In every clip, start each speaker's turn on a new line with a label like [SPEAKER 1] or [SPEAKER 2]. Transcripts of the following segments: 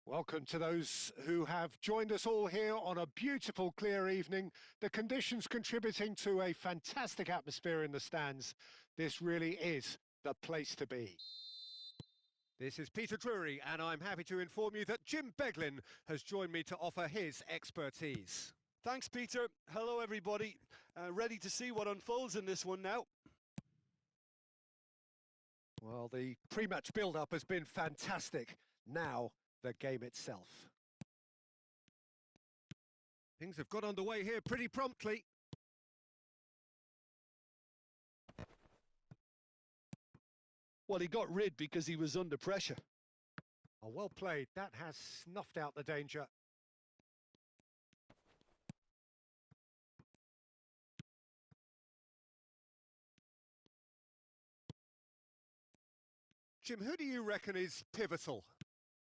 [SPEAKER 1] Welcome to those who have joined us all here on a beautiful, clear evening. The conditions contributing to a fantastic atmosphere in the stands. This really is the place to be. This is Peter Drury, and I'm happy to inform you that Jim Beglin has joined me to offer his expertise.
[SPEAKER 2] Thanks, Peter. Hello, everybody. Ready to see what unfolds in this one now.
[SPEAKER 1] Well, the pre-match build-up has been fantastic. Now, the game itself. Things have got underway here pretty promptly.
[SPEAKER 2] Well, he got rid because he was under pressure.
[SPEAKER 1] Oh, well played. That has snuffed out the danger. Jim, who do you reckon is pivotal?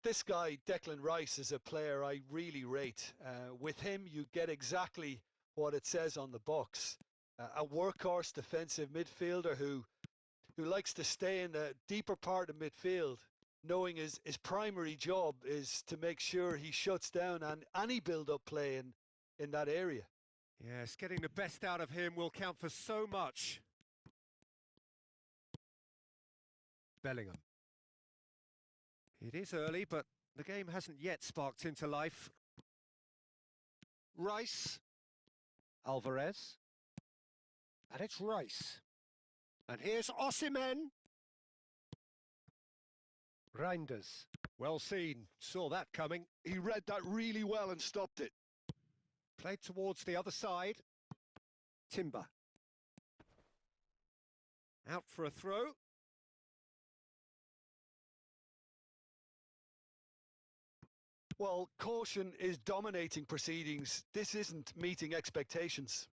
[SPEAKER 2] This guy, Declan Rice, is a player I really rate. With him, you get exactly what it says on the box. A workhorse defensive midfielder who likes to stay in the deeper part of midfield, knowing his primary job is to make sure he shuts down any build-up play in that area.
[SPEAKER 1] Yes, getting the best out of him will count for so much. Bellingham. It is early, but the game hasn't yet sparked into life. Rice. Alvarez. And it's Rice. And here's Osimhen. Reinders. Well seen. Saw that coming.
[SPEAKER 2] He read that really well and stopped it.
[SPEAKER 1] Played towards the other side. Timber. Out for a throw.
[SPEAKER 2] Well, caution is dominating proceedings. This isn't meeting expectations.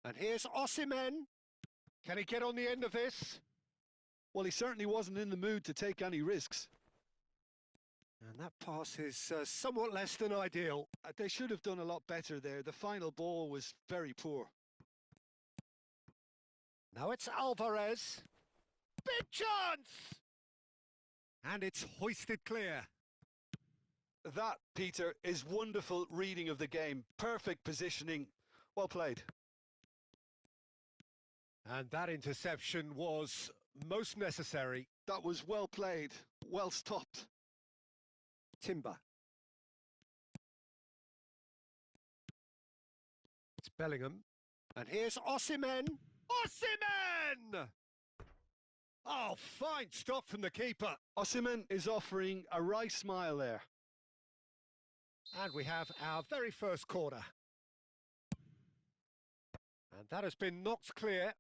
[SPEAKER 1] And here's Osimhen. Can he get on the end of this?
[SPEAKER 2] Well, he certainly wasn't in the mood to take any risks.
[SPEAKER 1] And that pass is somewhat less than ideal.
[SPEAKER 2] They should have done a lot better there. The final ball was very poor.
[SPEAKER 1] Now it's Alvarez. Big chance! And it's hoisted clear.
[SPEAKER 2] That, Peter, is wonderful reading of the game. Perfect positioning. Well played.
[SPEAKER 1] And that interception was most necessary.
[SPEAKER 2] That was well played. Well stopped.
[SPEAKER 1] Timber. It's Bellingham. And here's Osimhen. Osimhen! Oh, fine stop from the keeper.
[SPEAKER 2] Osimhen is offering a Rice smile there.
[SPEAKER 1] And we have our very first corner. And that has been knocked clear.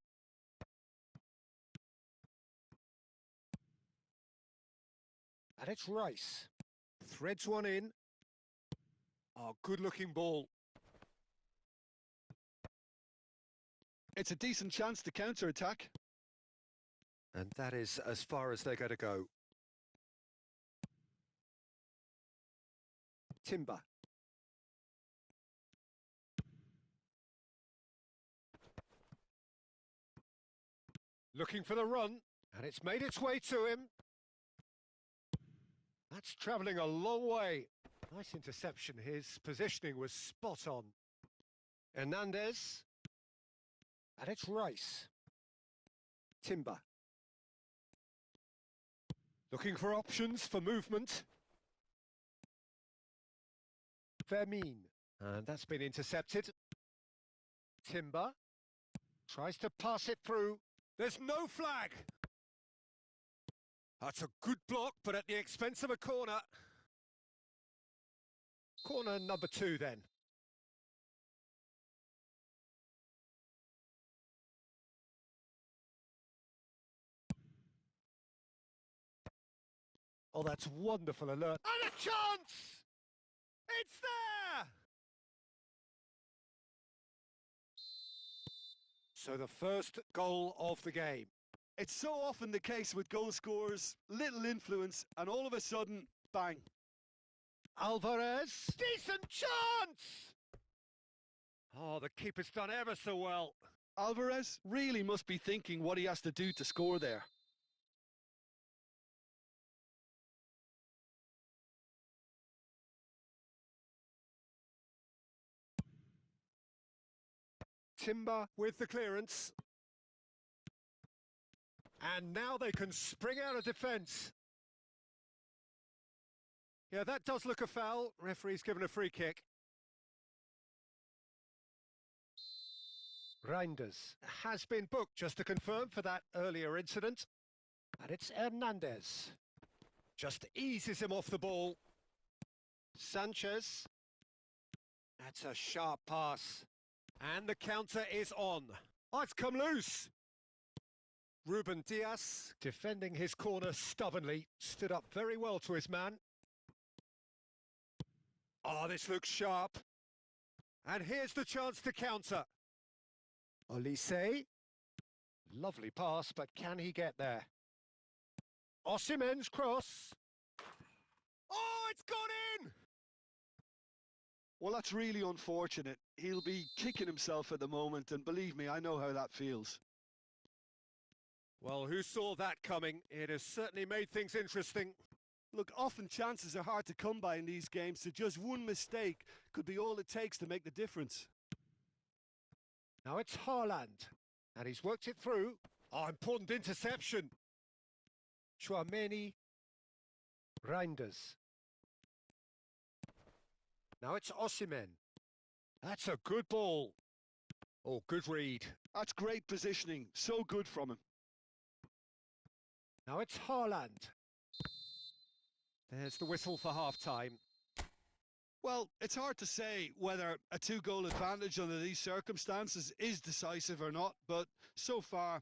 [SPEAKER 1] And it's Rice. Threads one in. Oh, good-looking ball.
[SPEAKER 2] It's a decent chance to counter-attack.
[SPEAKER 1] And that is as far as they're going to go. Timber. Looking for the run, and it's made its way to him. That's travelling a long way. Nice interception. His positioning was spot on. Hernandez. And it's Rice. Timber. Looking for options for movement. Vermeer. And that's been intercepted. Timber. Tries to pass it through. There's no flag. That's a good block, but at the expense of a corner. Corner number 2 then. Oh, that's wonderful alert. And a chance! It's there! So the first goal of the game.
[SPEAKER 2] It's so often the case with goal scorers, little influence, and all of a sudden, bang.
[SPEAKER 1] Alvarez. Decent chance! Oh, the keeper's done ever so well.
[SPEAKER 2] Alvarez really must be thinking what he has to do to score there.
[SPEAKER 1] Timber with the clearance. And now they can spring out of defence. Yeah, that does look a foul. Referee's given a free kick. Reinders has been booked, just to confirm, for that earlier incident. And it's Hernandez. Just eases him off the ball. Sanchez. That's a sharp pass. And the counter is on. Oh, it's come loose. Ruben Diaz, defending his corner stubbornly, stood up very well to his man. Oh, this looks sharp. And here's the chance to counter. Olise. Lovely pass, but can he get there? Osimhen's cross. Oh, it's gone in!
[SPEAKER 2] Well, that's really unfortunate. He'll be kicking himself at the moment, and believe me, I know how that feels.
[SPEAKER 1] Well, who saw that coming? It has certainly made things interesting.
[SPEAKER 3] Look, often chances are hard to come by in these games, so just one mistake could be all it takes to make the difference.
[SPEAKER 1] Now it's Haaland, and he's worked it through. Oh, important interception. Chouameni. Reinders. Now it's Osimhen. That's a good ball. Oh, good read.
[SPEAKER 2] That's great positioning. So good from him.
[SPEAKER 1] Now it's Haaland. There's the whistle for half-time.
[SPEAKER 3] Well, it's hard to say whether a two-goal advantage under these circumstances is decisive or not, but so far,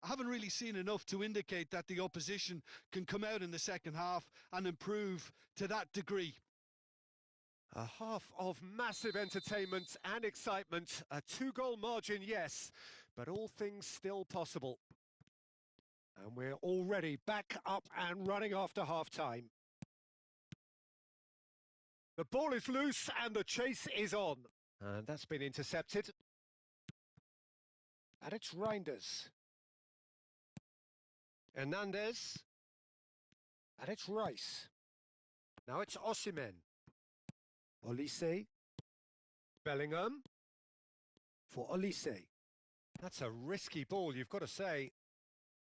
[SPEAKER 3] I haven't really seen enough to indicate that the opposition can come out in the second half and improve to that degree.
[SPEAKER 1] A half of massive entertainment and excitement. A two-goal margin, yes, but all things still possible. And we're already back up and running after half-time. The ball is loose and the chase is on. And that's been intercepted. And it's Reinders. Hernandez. And it's Rice. Now it's Osimhen. Olise. Bellingham. For Olise. That's a risky ball, you've got to say.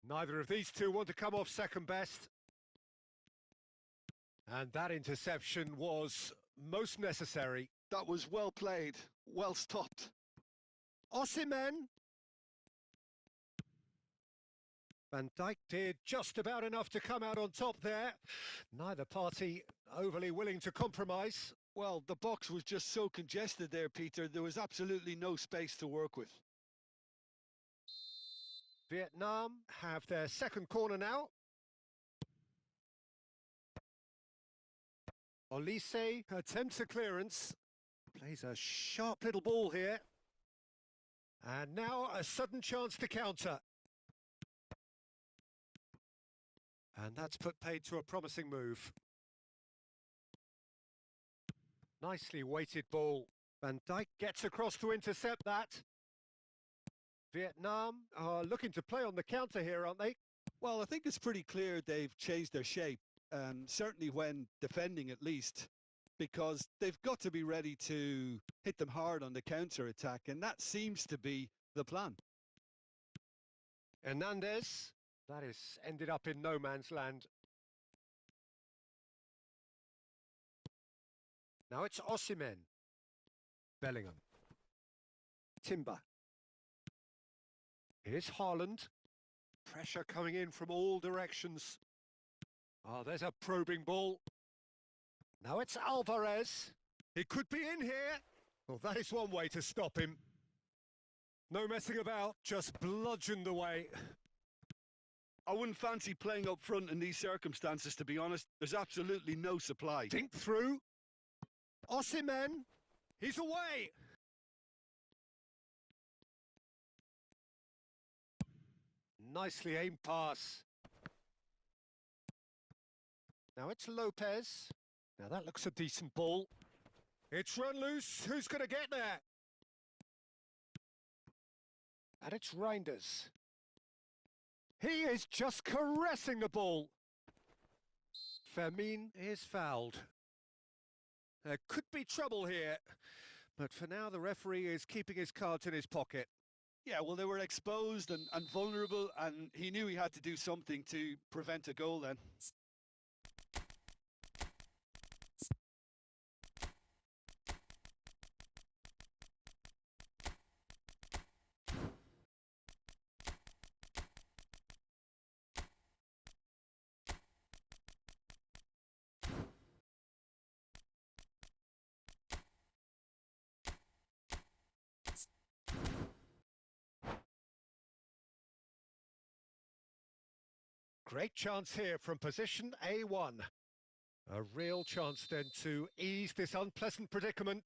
[SPEAKER 1] Neither of these two want to come off second best. And that interception was most necessary.
[SPEAKER 2] That was well played, well stopped.
[SPEAKER 1] Osimhen. Van Dijk did just about enough to come out on top there. Neither party overly willing to compromise.
[SPEAKER 3] Well, the box was just so congested there, Peter. There was absolutely no space to work with.
[SPEAKER 1] Vietnam have their second corner now. Olise attempts a clearance. Plays a sharp little ball here. And now a sudden chance to counter. And that's put paid to a promising move. Nicely weighted ball. Van Dijk gets across to intercept that. Vietnam are looking to play on the counter here, aren't they?
[SPEAKER 3] Well, I think it's pretty clear they've changed their shape, certainly when defending at least, because they've got to be ready to hit them hard on the counter-attack, and that seems to be the plan.
[SPEAKER 1] Hernandez, that is ended up in no man's land. Now it's Osimhen. Bellingham. Timber. Here's Haaland. Pressure coming in from all directions. Oh, there's a probing ball. Now it's Alvarez. He could be in here. Well, that is one way to stop him. No messing about, just bludgeoned away.
[SPEAKER 3] I wouldn't fancy playing up front in these circumstances, to be honest. There's absolutely no supply.
[SPEAKER 1] Dink through. Osimhen. He's away. Nicely aimed pass. Now it's Lopez. Now that looks a decent ball. It's run loose. Who's going to get there? And it's Reinders. He is just caressing the ball. Fermin is fouled. There could be trouble here, But for now, the referee is keeping his cards in his pocket.
[SPEAKER 3] Yeah, well, they were exposed and vulnerable, and he knew he had to do something to prevent a goal then.
[SPEAKER 1] Great chance here from position A1. A real chance then to ease this unpleasant predicament.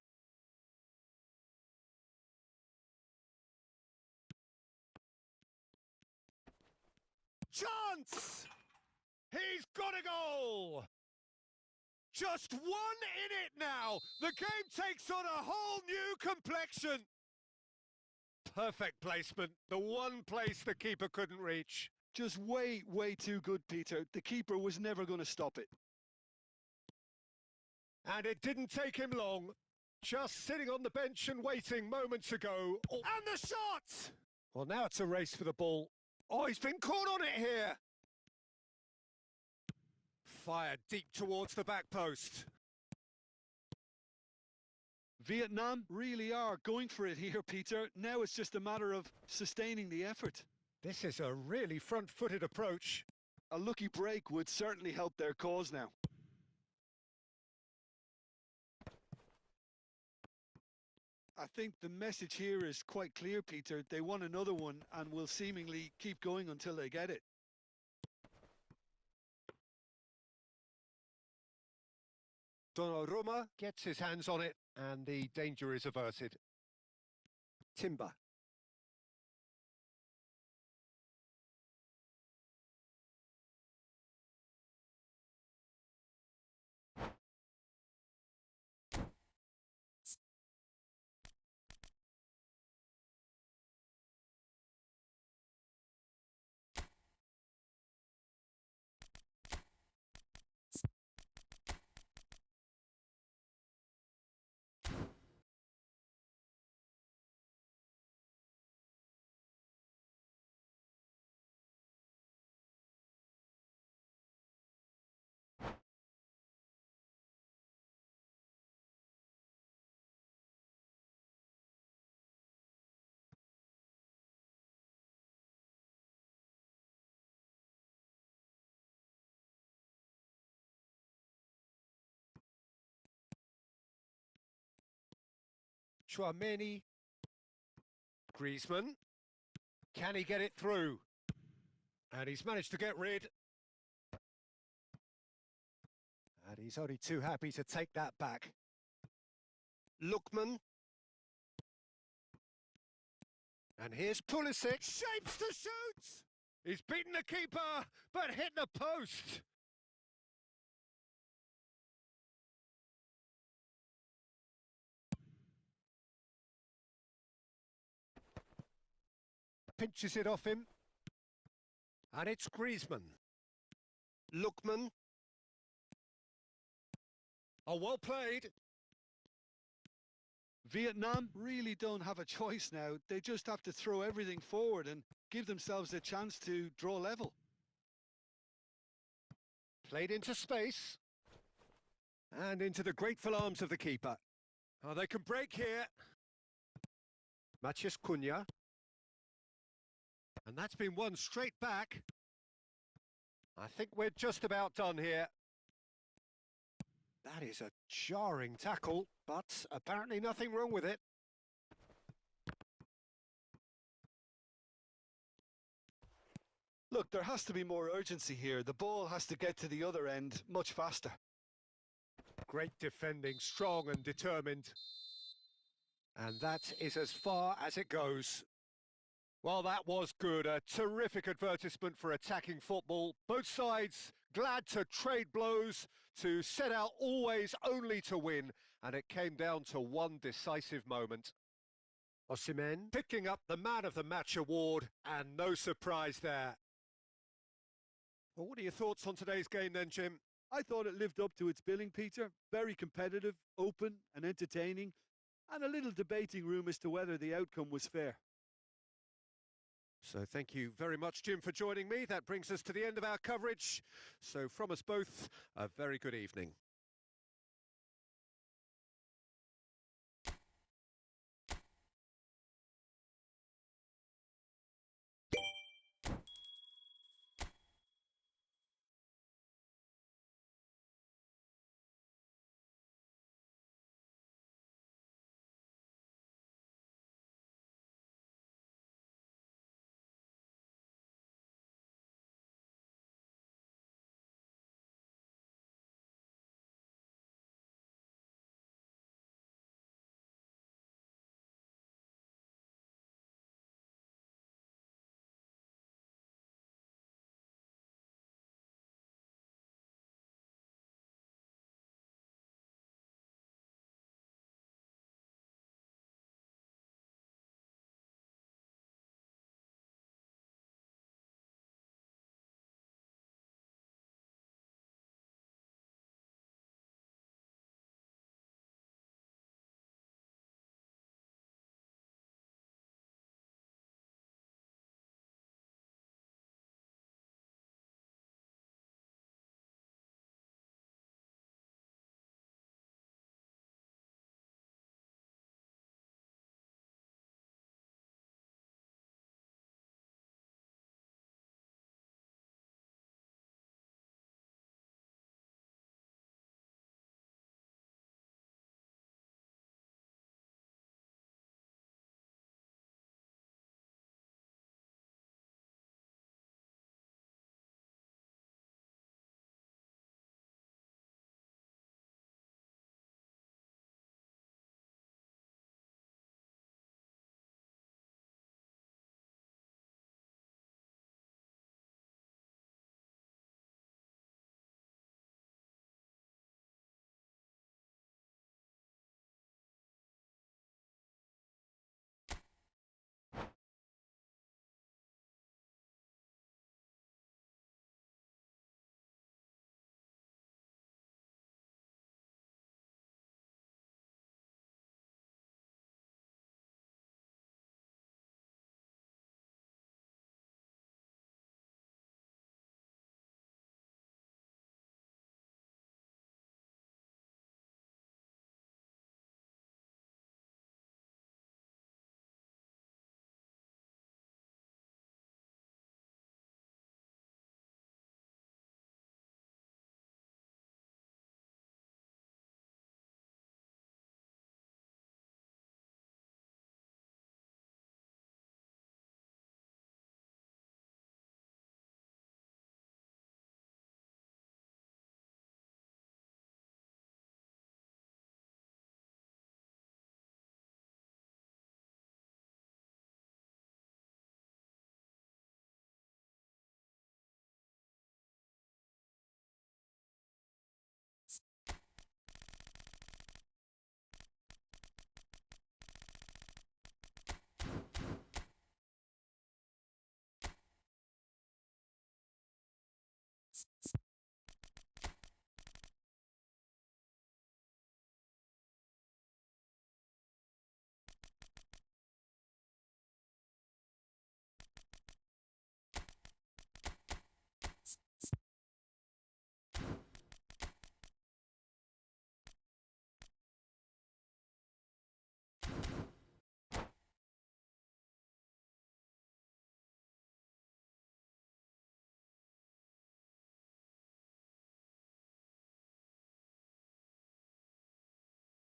[SPEAKER 1] Chance! He's got a goal! Just one in it now. The game takes on a whole new complexion. Perfect placement. The one place the keeper couldn't reach.
[SPEAKER 3] Just way too good, Peter. The keeper was never going to stop it.
[SPEAKER 1] And it didn't take him long. Just sitting on the bench and waiting moments ago. Oh. And the shot! Well, now it's a race for the ball. Oh, he's been caught on it here. Fired deep towards the back post.
[SPEAKER 3] Vietnam really are going for it here, Peter. Now it's just a matter of sustaining the effort.
[SPEAKER 1] This is a really front-footed approach.
[SPEAKER 3] A lucky break would certainly help their cause now. I think the message here is quite clear, Peter. They want another one and will seemingly keep going until they get it.
[SPEAKER 1] Donnarumma gets his hands on it and the danger is averted. Timber. Chouameni. Griezmann. Can he get it through? And he's managed to get rid. And he's only too happy to take that back. Lookman. And here's Pulisic. Shapes to shoot! He's beaten the keeper, but hit the post. Pinches it off him. And it's Griezmann. Lookman. Oh, well played.
[SPEAKER 3] Vietnam really don't have a choice now. They just have to throw everything forward and give themselves a chance to draw level.
[SPEAKER 1] Played into space. And into the grateful arms of the keeper. Oh, they can break here. Matheus Cunha. And that's been won straight back. I think we're just about done here. That is a jarring tackle, but apparently nothing wrong with it.
[SPEAKER 3] Look, there has to be more urgency here. The ball has to get to the other end much faster.
[SPEAKER 1] Great defending, strong and determined. And that is as far as it goes. Well, that was good. A terrific advertisement for attacking football. Both sides glad to trade blows, to set out always only to win. And it came down to one decisive moment. Osimhen picking up the Man of the Match award, and no surprise there. Well, what are your thoughts on today's game then, Jim?
[SPEAKER 3] I thought it lived up to its billing, Peter. Very competitive, open and entertaining. and a little debating room as to whether the outcome was fair.
[SPEAKER 1] So thank you very much, Jim, for joining me. That brings us to the end of our coverage. So from us both, a very good evening.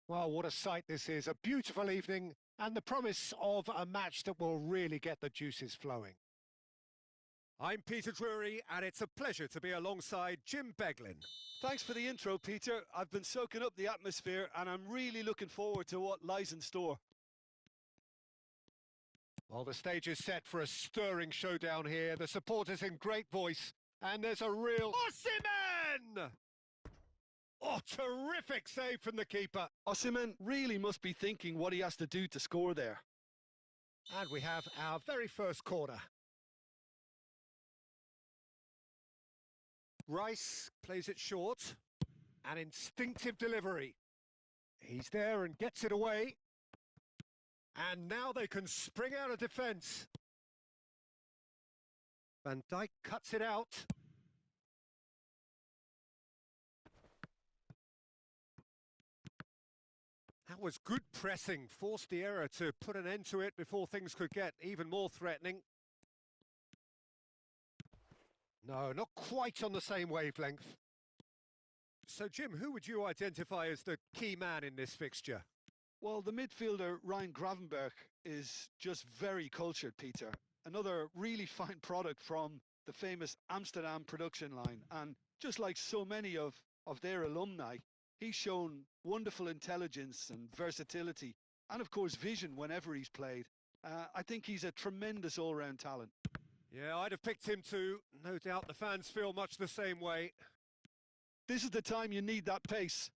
[SPEAKER 1] Well, what a sight this is. A beautiful evening and the promise of a match that will really get the juices flowing. I'm Peter Drury, and it's a pleasure to be alongside Jim Beglin.
[SPEAKER 3] Thanks for the intro, Peter. I've been soaking up the atmosphere and I'm really looking forward to what lies in store.
[SPEAKER 1] Well, the stage is set for a stirring showdown here. The supporters in great voice, and there's a real... Osimhen! Oh, terrific save from the keeper.
[SPEAKER 3] Osimhen really must be thinking what he has to do to score there.
[SPEAKER 1] And we have our very first corner. Rice plays it short. An instinctive delivery. He's there and gets it away. And now they can spring out of defence. Van Dijk cuts it out. That was good pressing, forced the error to put an end to it before things could get even more threatening. No, not quite on the same wavelength. So, Jim, who would you identify as the key man in this fixture?
[SPEAKER 3] Well, the midfielder Ryan Gravenberch is just very cultured, Peter. Another really fine product from the famous Amsterdam production line. And just like so many of their alumni, he's shown wonderful intelligence and versatility, and of course vision whenever he's played. I think he's a tremendous all-round talent.
[SPEAKER 1] Yeah, I'd have picked him too. No doubt the fans feel much the same way.
[SPEAKER 3] This is the time you need that pace.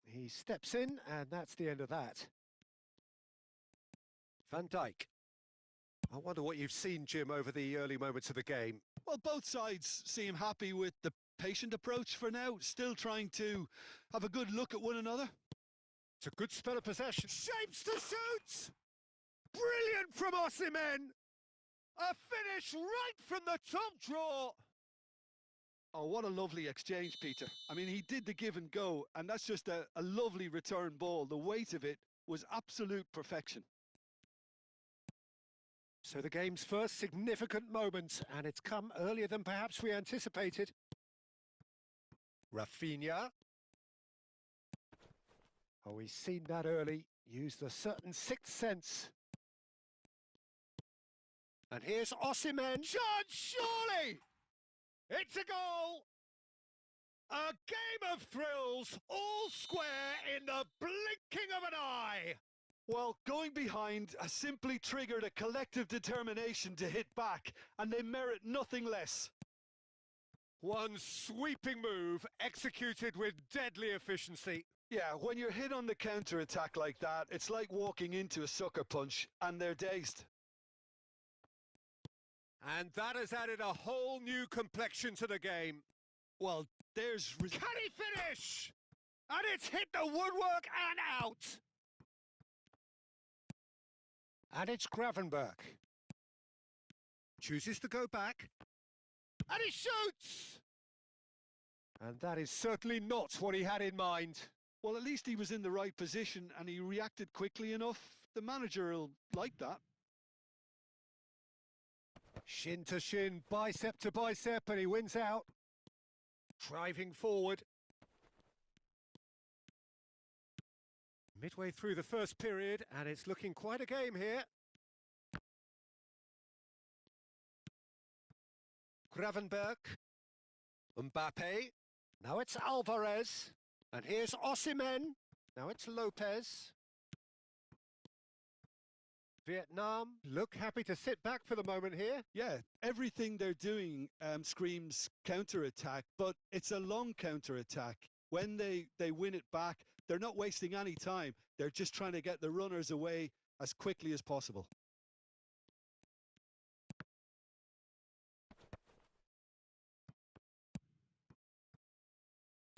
[SPEAKER 1] He steps in, and that's the end of that. Van Dijk. I wonder what you've seen, Jim, over the early moments of the game.
[SPEAKER 3] Well, both sides seem happy with the patient approach for now, still trying to have a good look at one another.
[SPEAKER 1] It's a good spell of possession. Shapes to shoot! Brilliant from Osimhen! A finish right from the top draw!
[SPEAKER 3] Oh, what a lovely exchange, Peter. I mean, he did the give and go, and that's just a lovely return ball. The weight of it was absolute perfection.
[SPEAKER 1] So the game's first significant moment, and it's come earlier than perhaps we anticipated. Rafinha. Oh, he's seen that early, used a certain sixth sense. And here's Osimhen. Shot, surely! It's a goal! A game of thrills, all square in the blinking of an eye!
[SPEAKER 3] Well, going behind has simply triggered a collective determination to hit back, and they merit nothing less.
[SPEAKER 1] One sweeping move, executed with deadly efficiency.
[SPEAKER 3] Yeah, when you're hit on the counter-attack like that, it's like walking into a sucker punch, and they're dazed.
[SPEAKER 1] And that has added a whole new complexion to the game.
[SPEAKER 3] Well, there's...
[SPEAKER 1] Can he finish? And it's hit the woodwork and out. And it's Gravenberch. Chooses to go back. And he shoots! And that is certainly not what he had in mind.
[SPEAKER 3] Well, at least he was in the right position and he reacted quickly enough. The manager will like that.
[SPEAKER 1] Shin to shin, bicep to bicep, and he wins out. Driving forward. Midway through the first period, and it's looking quite a game here. Gravenberch. Mbappe. Now it's Alvarez. And here's Osimhen. Now it's Lopez. Vietnam look happy to sit back for the moment here.
[SPEAKER 3] Yeah, everything they're doing screams counter-attack, but it's a long counter-attack. When they win it back, they're not wasting any time. They're just trying to get the runners away as quickly as possible.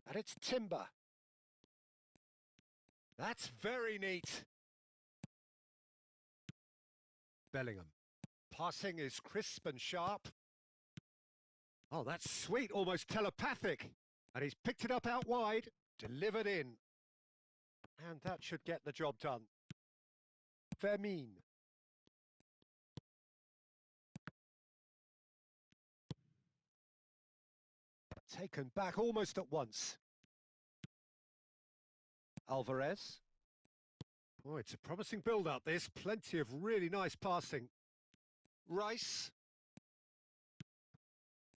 [SPEAKER 1] And it's Timber. That's very neat. Bellingham. Passing is crisp and sharp. Oh, that's sweet, almost telepathic. And he's picked it up out wide, delivered in. And that should get the job done. Vermeer. Taken back almost at once. Alvarez. Oh, it's a promising build-up, this. Plenty of really nice passing. Rice.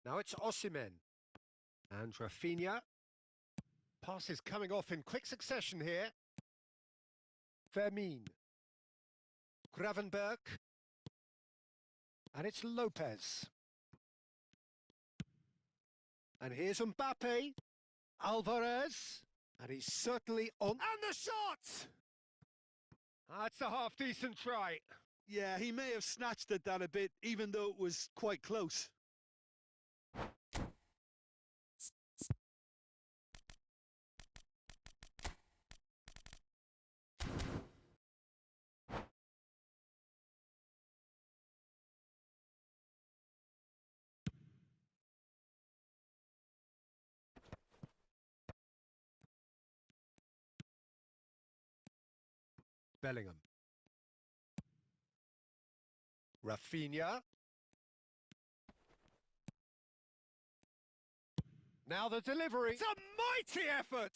[SPEAKER 1] Now it's Osimhen. And Rafinha. Passes coming off in quick succession here. Vermeer. Gravenberch. And it's Lopez. And here's Mbappe. Alvarez. And he's certainly on. And the shot! That's a half-decent try.
[SPEAKER 3] Yeah, he may have snatched at that a bit, even though it was quite close.
[SPEAKER 1] Bellingham. Rafinha. Now the delivery. It's a mighty effort!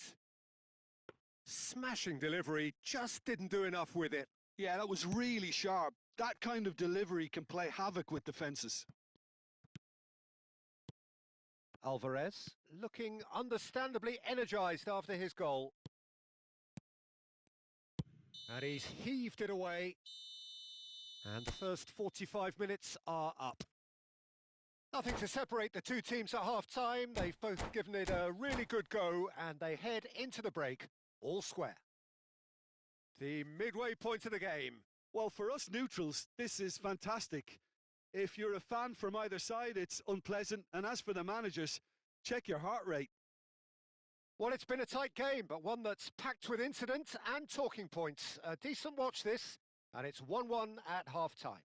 [SPEAKER 1] Smashing delivery, just didn't do enough with it.
[SPEAKER 3] Yeah, that was really sharp. That kind of delivery can play havoc with defences.
[SPEAKER 1] Alvarez looking understandably energised after his goal. And he's heaved it away. And the first 45 minutes are up. Nothing to separate the two teams at half-time. They've both given it a really good go, and they head into the break all square. The midway point of the game.
[SPEAKER 3] Well, for us neutrals, this is fantastic. If you're a fan from either side, it's unpleasant. And as for the managers, check your heart rate.
[SPEAKER 1] Well, it's been a tight game, but one that's packed with incident and talking points. A decent watch this, and it's 1-1 at half-time.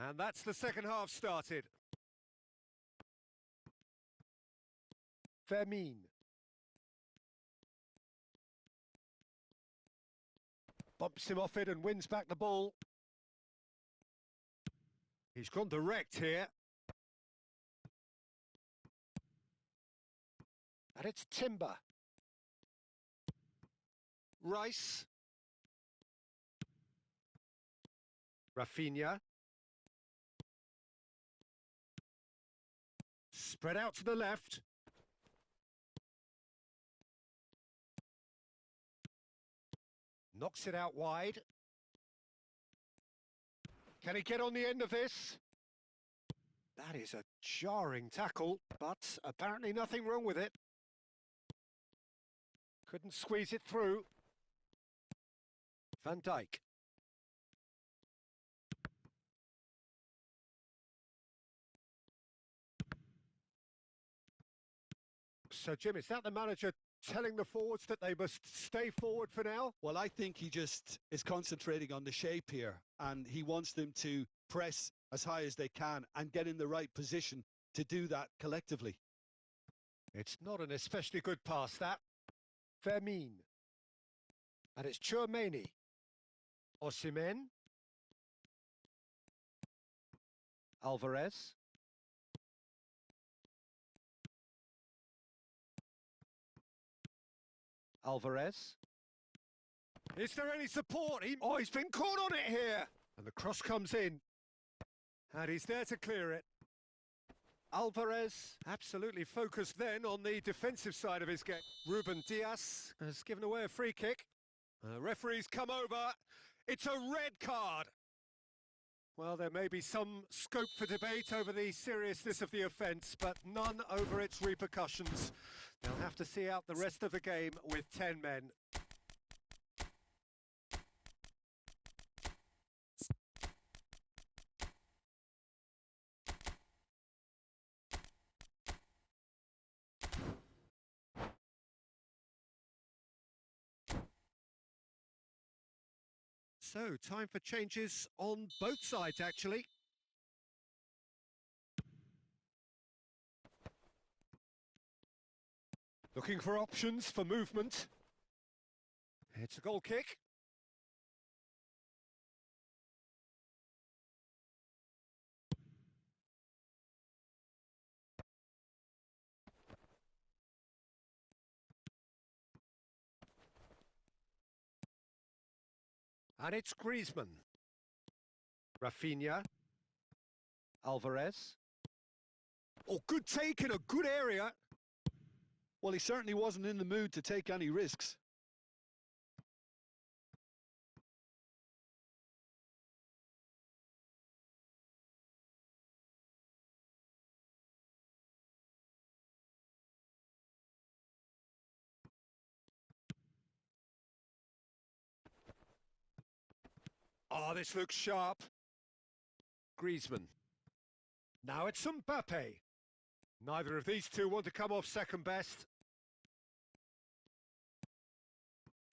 [SPEAKER 1] And that's the second half started. Fermin. Bumps him off it and wins back the ball. He's gone direct here. And it's Timber. Rice. Rafinha. Spread out to the left. Knocks it out wide. Can he get on the end of this? That is a jarring tackle, but apparently nothing wrong with it. Couldn't squeeze it through. Van Dijk. So, Jim, is that the manager telling the forwards that they must stay forward for now?
[SPEAKER 3] Well, I think he just is concentrating on the shape here, and he wants them to press as high as they can and get in the right position to do that collectively.
[SPEAKER 1] It's not an especially good pass, that. Fermin. And it's Tchouaméni. Osimhen. Alvarez. Alvarez. Is there any support? He's been caught on it here. And the cross comes in. And he's there to clear it. Alvarez absolutely focused then on the defensive side of his game. Ruben Dias has given away a free kick. Referee's come over. It's a red card. Well, there may be some scope for debate over the seriousness of the offence, but none over its repercussions. They'll have to see out the rest of the game with 10 men. So, time for changes on both sides, actually. Looking for options for movement. It's a goal kick. And it's Griezmann. Rafinha. Alvarez. Oh, good take in a good area.
[SPEAKER 3] Well, he certainly wasn't in the mood to take any risks.
[SPEAKER 1] Oh, this looks sharp. Griezmann. Now it's Mbappe. Neither of these two want to come off second best.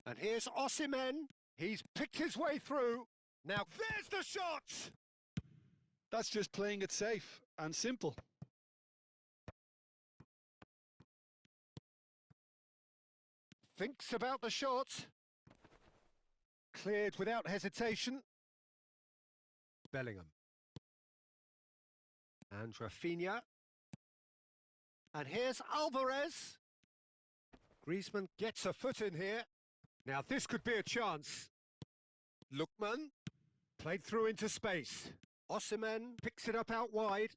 [SPEAKER 1] And here's Osimhen. He's picked his way through. Now there's the shot!
[SPEAKER 3] That's just playing it safe and simple.
[SPEAKER 1] Thinks about the shot. Cleared without hesitation. Bellingham. And Rafinha. And here's Alvarez. Griezmann gets a foot in here. Now this could be a chance. Lookman. Played through into space. Osimhen picks it up out wide.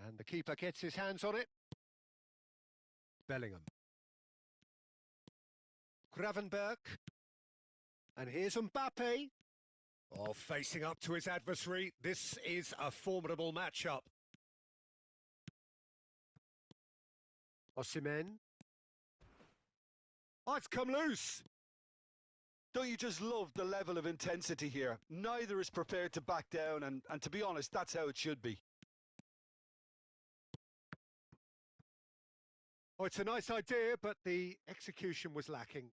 [SPEAKER 1] And the keeper gets his hands on it. Bellingham. Gravenberg. And here's Mbappe. Oh, facing up to his adversary. This is a formidable matchup. Osimhen. Oh, it's come loose.
[SPEAKER 3] Don't you just love the level of intensity here? Neither is prepared to back down, and to be honest, that's how it should be.
[SPEAKER 1] Oh, it's a nice idea, but the execution was lacking.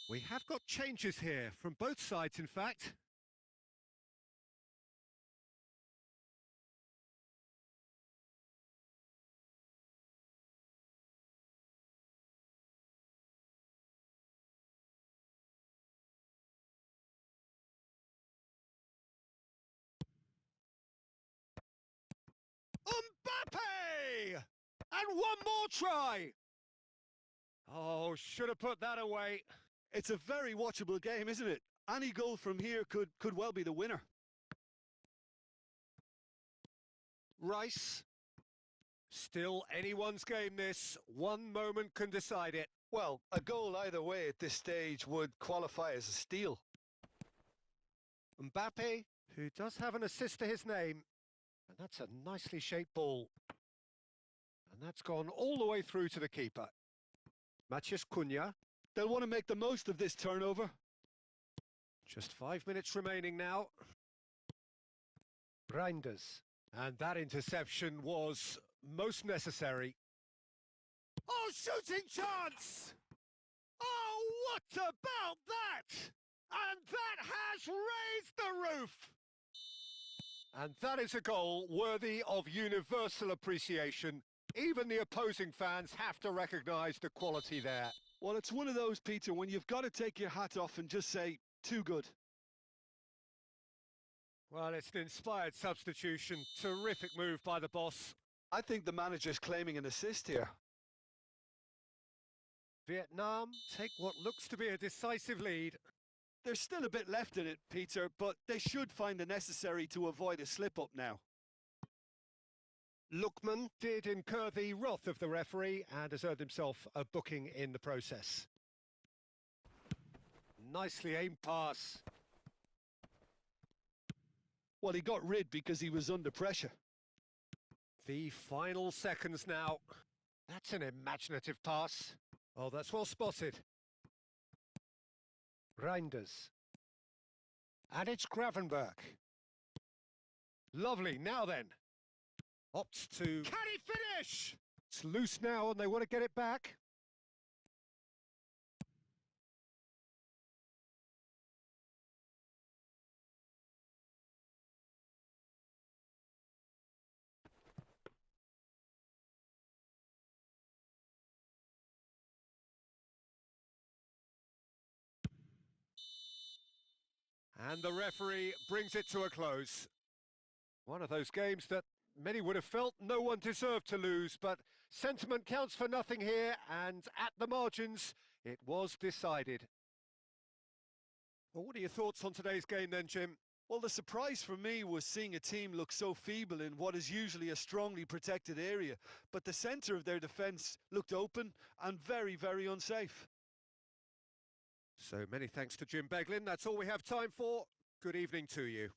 [SPEAKER 1] We have got changes here, from both sides in fact. Mbappe! And one more try! Oh, should have put that away.
[SPEAKER 3] It's a very watchable game, isn't it? Any goal from here could well be the winner.
[SPEAKER 1] Rice. Still anyone's game this. One moment can decide it.
[SPEAKER 2] Well, a goal either way at this stage would qualify as a steal.
[SPEAKER 1] Mbappe, who does have an assist to his name. And that's a nicely shaped ball. And that's gone all the way through to the keeper. Matheus Cunha.
[SPEAKER 3] They'll want to make the most of this turnover.
[SPEAKER 1] Just 5 minutes remaining now. Reinders. And that interception was most necessary. Oh, shooting chance! Oh, what about that? And that has raised the roof! And that is a goal worthy of universal appreciation. Even the opposing fans have to recognise the quality there.
[SPEAKER 3] Well, it's one of those, Peter, when you've got to take your hat off and just say, too good.
[SPEAKER 1] Well, it's an inspired substitution. Terrific move by the boss.
[SPEAKER 2] I think the manager's claiming an assist here.
[SPEAKER 1] Vietnam take what looks to be a decisive lead.
[SPEAKER 3] There's still a bit left in it, Peter, but they should find the necessary to avoid a slip-up now.
[SPEAKER 1] Lookman did incur the wrath of the referee and has earned himself a booking in the process. Nicely aimed pass.
[SPEAKER 3] Well, he got rid because he was under pressure.
[SPEAKER 1] The final seconds now. That's an imaginative pass. Oh, that's well spotted. Reinders. And it's Gravenberg. Lovely, now then. Opts to... Can he finish? It's loose now and they want to get it back. And the referee brings it to a close. One of those games that many would have felt no one deserved to lose, but sentiment counts for nothing here, and at the margins, it was decided. Well, what are your thoughts on today's game then, Jim?
[SPEAKER 3] Well, the surprise for me was seeing a team look so feeble in what is usually a strongly protected area, but the centre of their defence looked open and very, very unsafe.
[SPEAKER 1] So many thanks to Jim Beglin. That's all we have time for. Good evening to you.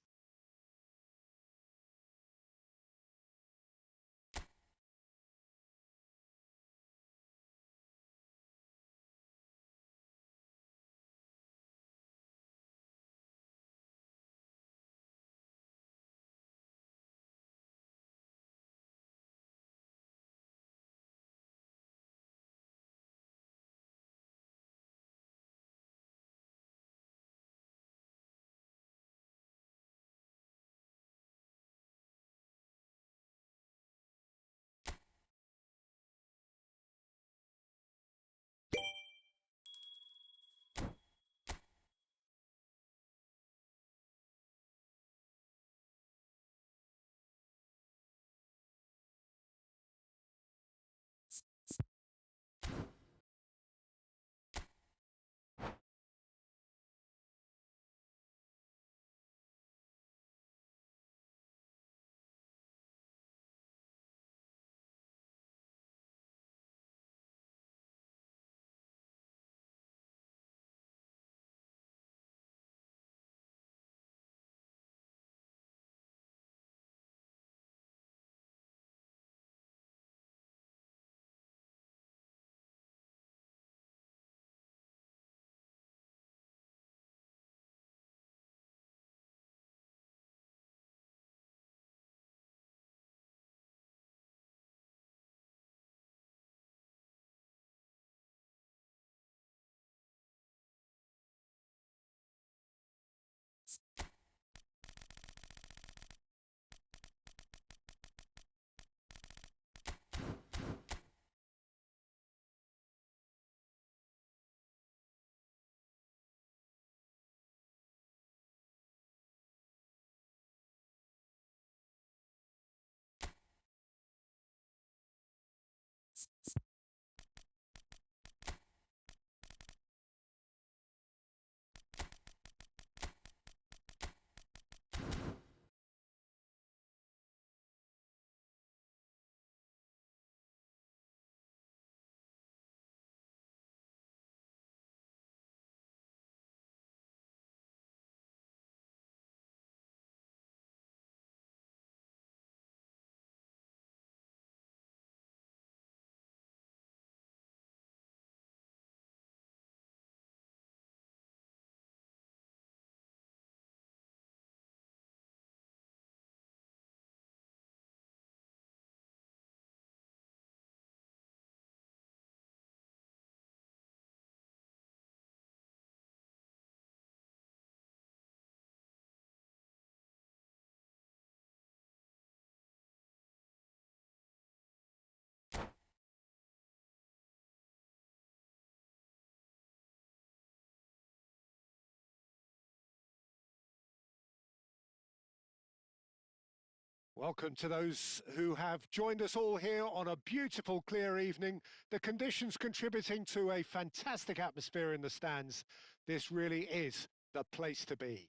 [SPEAKER 1] Welcome to those who have joined us all here on a beautiful, clear evening. The conditions contributing to a fantastic atmosphere in the stands. This really is the place to be.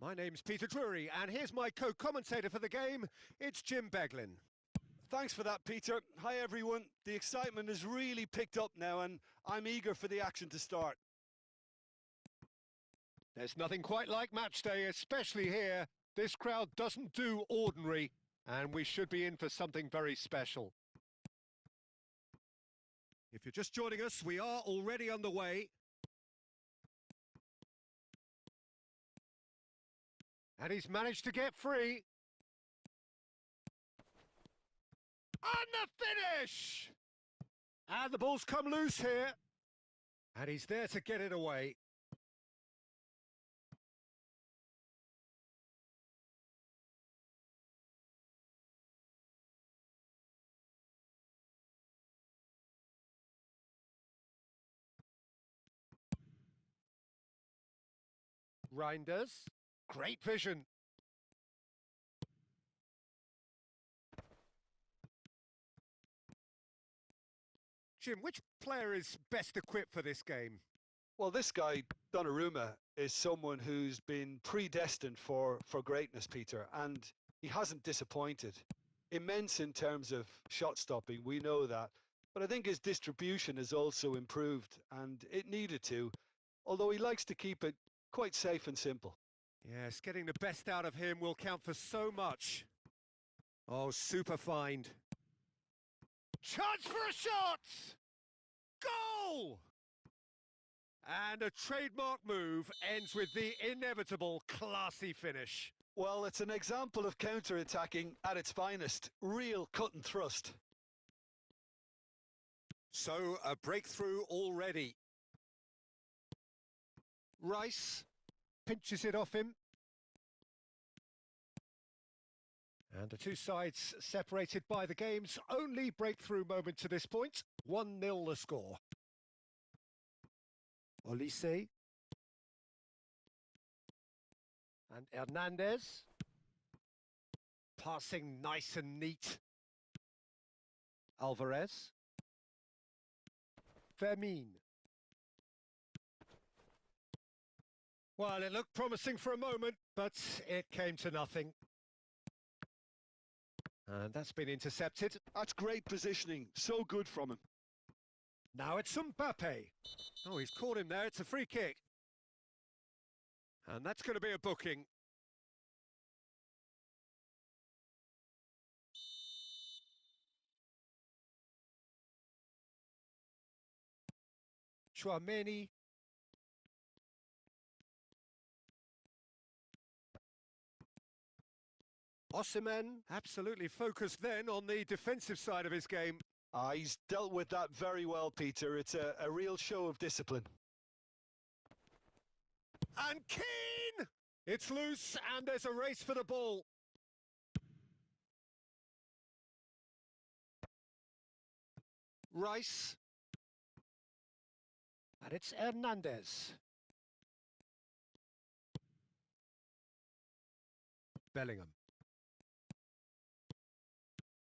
[SPEAKER 1] My name's Peter Drury, and here's my co-commentator for the game. It's Jim Beglin.
[SPEAKER 3] Thanks for that, Peter. Hi, everyone. The excitement has really picked up now, and I'm eager for the action to start.
[SPEAKER 1] There's nothing quite like match day, especially here. This crowd doesn't do ordinary, and we should be in for something very special. If you're just joining us, we are already underway. And he's managed to get free. And the finish! And the ball's come loose here. And he's there to get it away. Reinders. Great vision. Jim, which player is best equipped for this game?
[SPEAKER 2] Well, this guy, Donnarumma, is someone who's been predestined for greatness, Peter, and he hasn't disappointed. Immense in terms of shot stopping, we know that. But I think his distribution has also improved, and it needed to, although he likes to keep it quite safe and simple.
[SPEAKER 1] Yes, getting the best out of him will count for so much. Oh, super find. Chance for a shot! Goal! And a trademark move ends with the inevitable classy finish.
[SPEAKER 2] Well, it's an example of counter-attacking at its finest. Real cut and thrust.
[SPEAKER 1] So, a breakthrough already. Rice pinches it off him. And the two sides separated by the game's only breakthrough moment to this point. 1-0 the score. Olise. And Hernandez. Passing nice and neat. Alvarez. Fermin. Well, it looked promising for a moment, but it came to nothing. And that's been intercepted.
[SPEAKER 3] That's great positioning. So good from him.
[SPEAKER 1] Now it's Mbappe. Oh, he's caught him there. It's a free kick. And that's going to be a booking. Chouameni. Osimhen absolutely focused then on the defensive side of his game.
[SPEAKER 2] He's dealt with that very well, Peter. It's a real show of discipline.
[SPEAKER 1] And Keane! It's loose and there's a race for the ball. Rice. And it's Hernandez. Bellingham.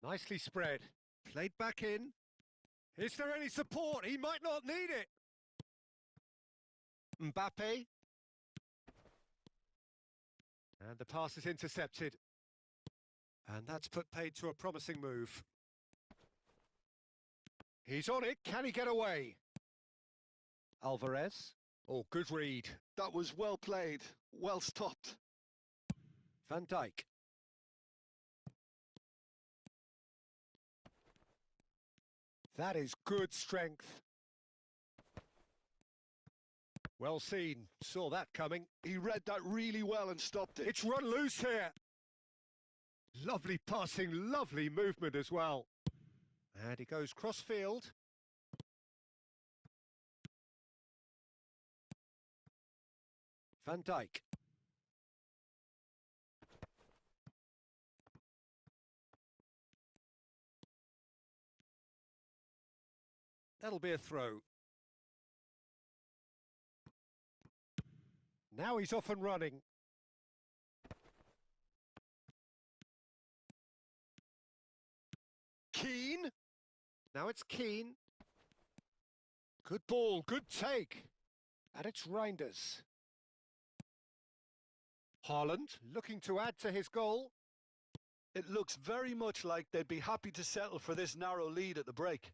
[SPEAKER 1] Nicely spread. Played back in. Is there any support? He might not need it. Mbappe. And the pass is intercepted. And that's put paid to a promising move. He's on it. Can he get away? Alvarez. Oh, good read.
[SPEAKER 3] That was well played. Well stopped.
[SPEAKER 1] Van Dijk. That is good strength. Well seen. Saw that coming.
[SPEAKER 3] He read that really well and stopped it.
[SPEAKER 1] It's run loose here. Lovely passing, lovely movement as well. And he goes cross-field. Van Dijk. That'll be a throw. Now he's off and running. Keane. Now it's Keane. Good ball, good take. And it's Reinders. Haaland looking to add to his goal.
[SPEAKER 2] It looks very much like they'd be happy to settle for this narrow lead at the break.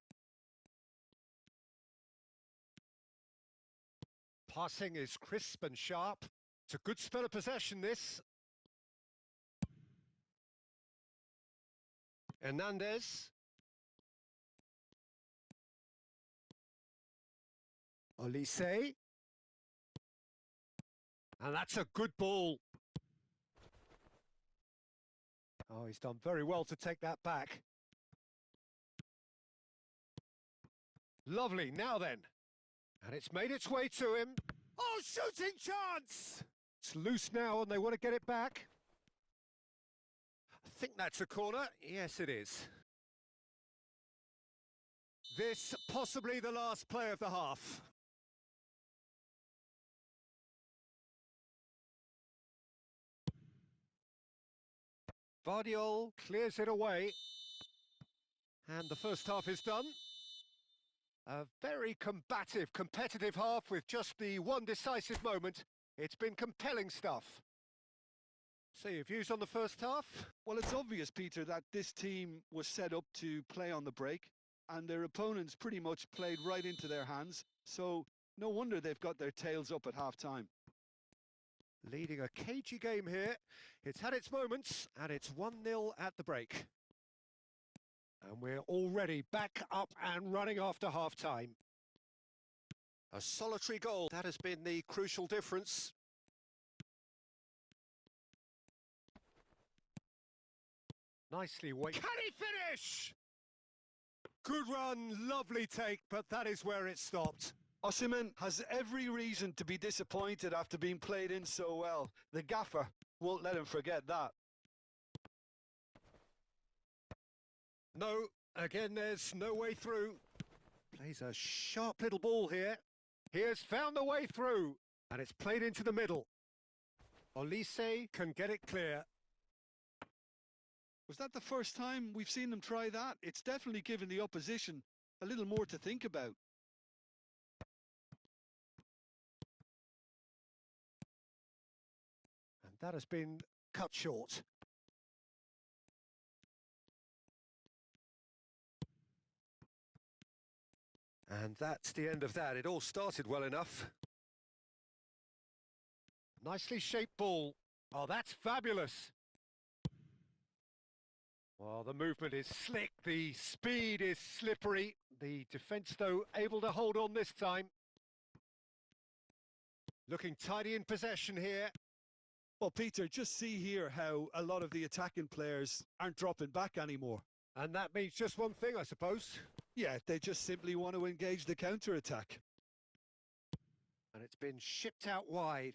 [SPEAKER 1] Passing is crisp and sharp. It's a good spell of possession, this. Hernandez. Olise. And that's a good ball. Oh, he's done very well to take that back. Lovely, now then. And it's made its way to him. Oh, shooting chance! It's loose now and they want to get it back. I think that's a corner. Yes, it is. This possibly the last play of the half. Bardiol clears it away. And the first half is done. A very combative, competitive half with just the one decisive moment. It's been compelling stuff. So your views on the first half?
[SPEAKER 3] Well, it's obvious, Peter, that this team was set up to play on the break, and their opponents pretty much played right into their hands. So no wonder they've got their tails up at half-time.
[SPEAKER 1] Leading a cagey game here. It's had its moments, and it's 1-0 at the break. And we're already back up and running after half-time. A solitary goal, that has been the crucial difference. Nicely weighted. Can he finish? Good run, lovely take, but that is where it stopped.
[SPEAKER 3] Osimhen has every reason to be disappointed after being played in so well. The gaffer won't let him forget that.
[SPEAKER 1] No, again there's no way through. Plays a sharp little ball here. He has found the way through, and it's played into the middle. Olise can get it clear.
[SPEAKER 3] Was that the first time we've seen them try that? It's definitely given the opposition a little more to think about.
[SPEAKER 1] And that has been cut short. And that's the end of that. It all started well enough. Nicely shaped ball. Oh, that's fabulous. Well, the movement is slick, the speed is slippery. The defence, though, able to hold on this time. Looking tidy in possession here.
[SPEAKER 3] Well, Peter, just see here how a lot of the attacking players aren't dropping back anymore.
[SPEAKER 1] And that means just one thing, I suppose.
[SPEAKER 3] Yeah, they just simply want to engage the counter-attack.
[SPEAKER 1] And it's been shipped out wide.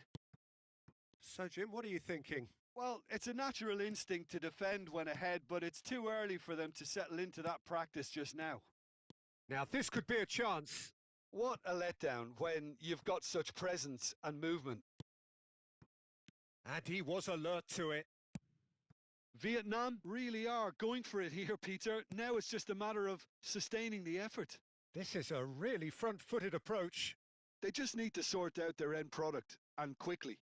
[SPEAKER 1] So, Jim, what are you thinking?
[SPEAKER 3] Well, it's a natural instinct to defend when ahead, but it's too early for them to settle into that practice just now.
[SPEAKER 1] Now, this could be a chance.
[SPEAKER 3] What a letdown when you've got such presence and movement.
[SPEAKER 1] And he was alert to it.
[SPEAKER 3] Vietnam really are going for it here, Peter. Now it's just a matter of sustaining the effort.
[SPEAKER 1] This is a really front-footed approach.
[SPEAKER 3] They just need to sort out their end product, and quickly.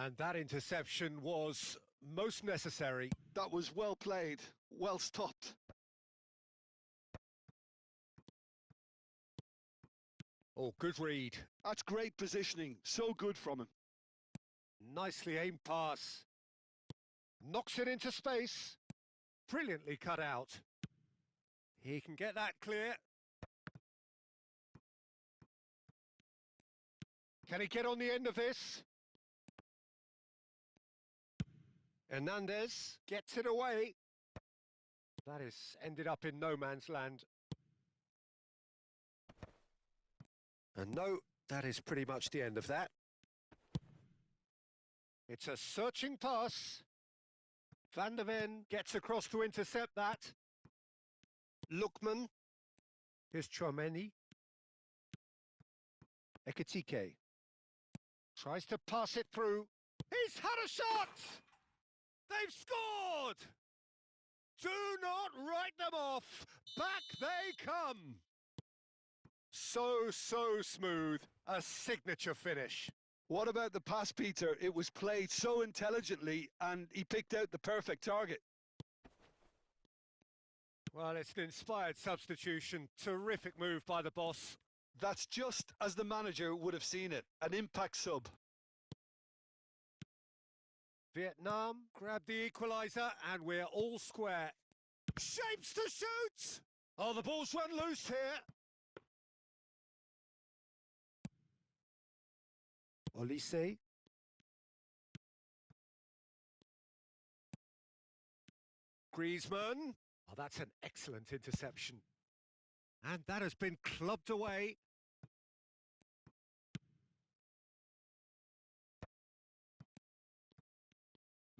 [SPEAKER 1] And that interception was most necessary.
[SPEAKER 3] That was well played, well stopped.
[SPEAKER 1] Oh, good read.
[SPEAKER 3] That's great positioning, so good from him.
[SPEAKER 1] Nicely aimed pass. Knocks it into space. Brilliantly cut out. He can get that clear. Can he get on the end of this? Hernandez gets it away. That is ended up in no man's land. And no, that is pretty much the end of that. It's a searching pass. Van der Ven gets across to intercept that. Lookman. Here's Chouameni. Ekitike. Tries to pass it through. He's had a shot! They've scored! Do not write them off. Back they come. So smooth. A signature finish.
[SPEAKER 3] What about the pass, Peter? It was played so intelligently and he picked out the perfect target.
[SPEAKER 1] Well, it's an inspired substitution. Terrific move by the boss.
[SPEAKER 3] That's just as the manager would have seen it. An impact sub.
[SPEAKER 1] Vietnam grab the equaliser and we're all square. Shapes to shoot! Oh, the ball's run loose here. Olise. Griezmann. Oh, that's an excellent interception. And that has been clubbed away.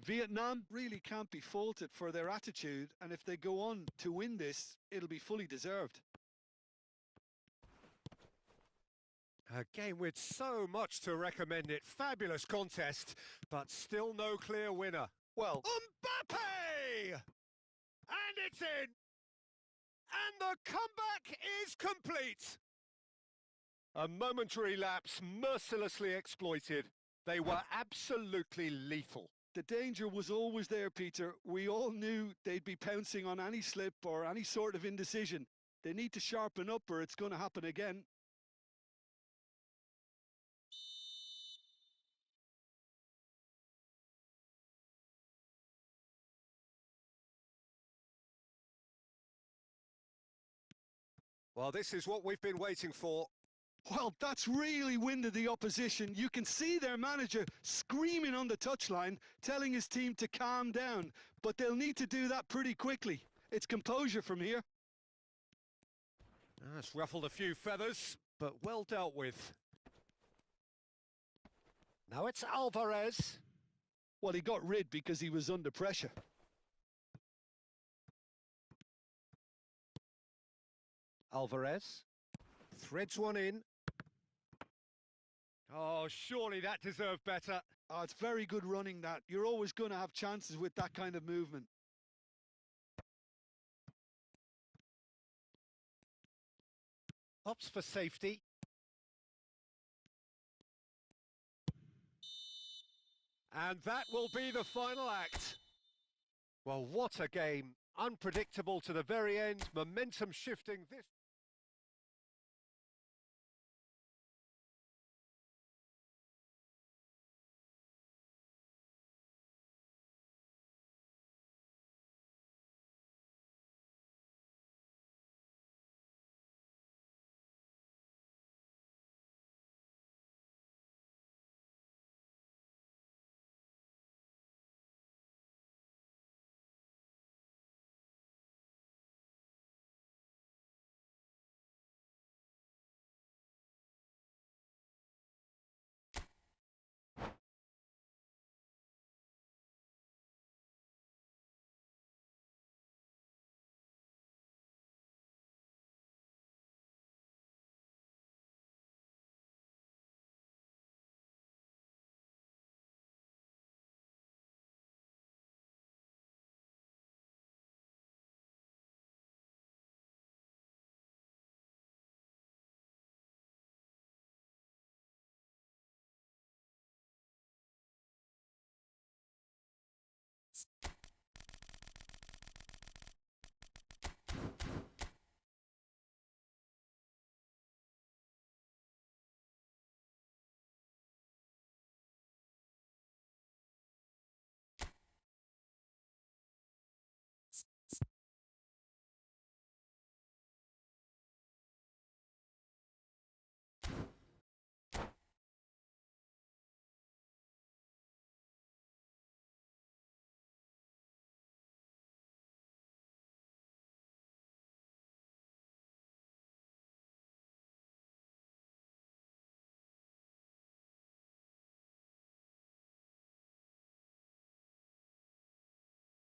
[SPEAKER 3] Vietnam really can't be faulted for their attitude, and if they go on to win this, it'll be fully deserved.
[SPEAKER 1] A game with so much to recommend it. Fabulous contest, but still no clear winner.
[SPEAKER 3] Well,
[SPEAKER 1] Mbappe! And it's in! And the comeback is complete! A momentary lapse mercilessly exploited. They were absolutely lethal.
[SPEAKER 3] the danger was always there, Peter. We all knew they'd be pouncing on any slip or any sort of indecision. They need to sharpen up or it's going to happen again.
[SPEAKER 1] Well, this is what we've been waiting for.
[SPEAKER 3] Well, that's really winded the opposition. You can see their manager screaming on the touchline, telling his team to calm down. But they'll need to do that pretty quickly. It's composure from here.
[SPEAKER 1] It's ruffled a few feathers, but well dealt with. Now it's Alvarez.
[SPEAKER 3] Well, he got rid because he was under pressure.
[SPEAKER 1] Alvarez threads one in. Oh, surely that deserved better.
[SPEAKER 3] Oh, it's very good running that. You're always going to have chances with that kind of movement.
[SPEAKER 1] Opts for safety. And that will be the final act. Well, what a game. Unpredictable to the very end. Momentum shifting this.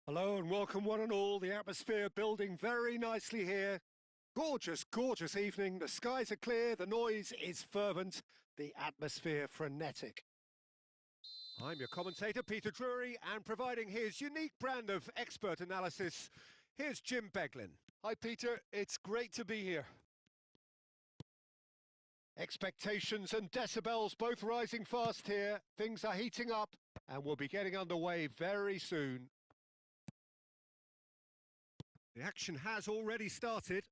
[SPEAKER 1] Hello and welcome one and all. The atmosphere building very nicely here. Gorgeous, gorgeous evening. The skies are clear, the noise is fervent, the atmosphere frenetic. I'm your commentator, Peter Drury, and providing his unique brand of expert analysis, here's Jim Beglin.
[SPEAKER 3] Hi, Peter. It's great to be here.
[SPEAKER 1] Expectations and decibels both rising fast here. Things are heating up and we'll be getting underway very soon. The action has already started.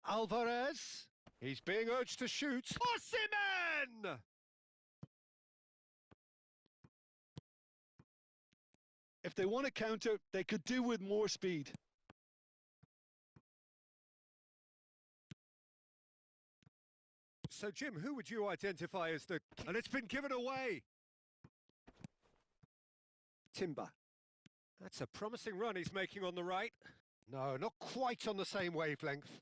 [SPEAKER 1] Alvarez. He's being urged to shoot. Osimhen!
[SPEAKER 3] If they want to counter, they could do with more speed.
[SPEAKER 1] So, Jim, who would you identify as the... And it's been given away! Timber. That's a promising run he's making on the right. No, not quite on the same wavelength.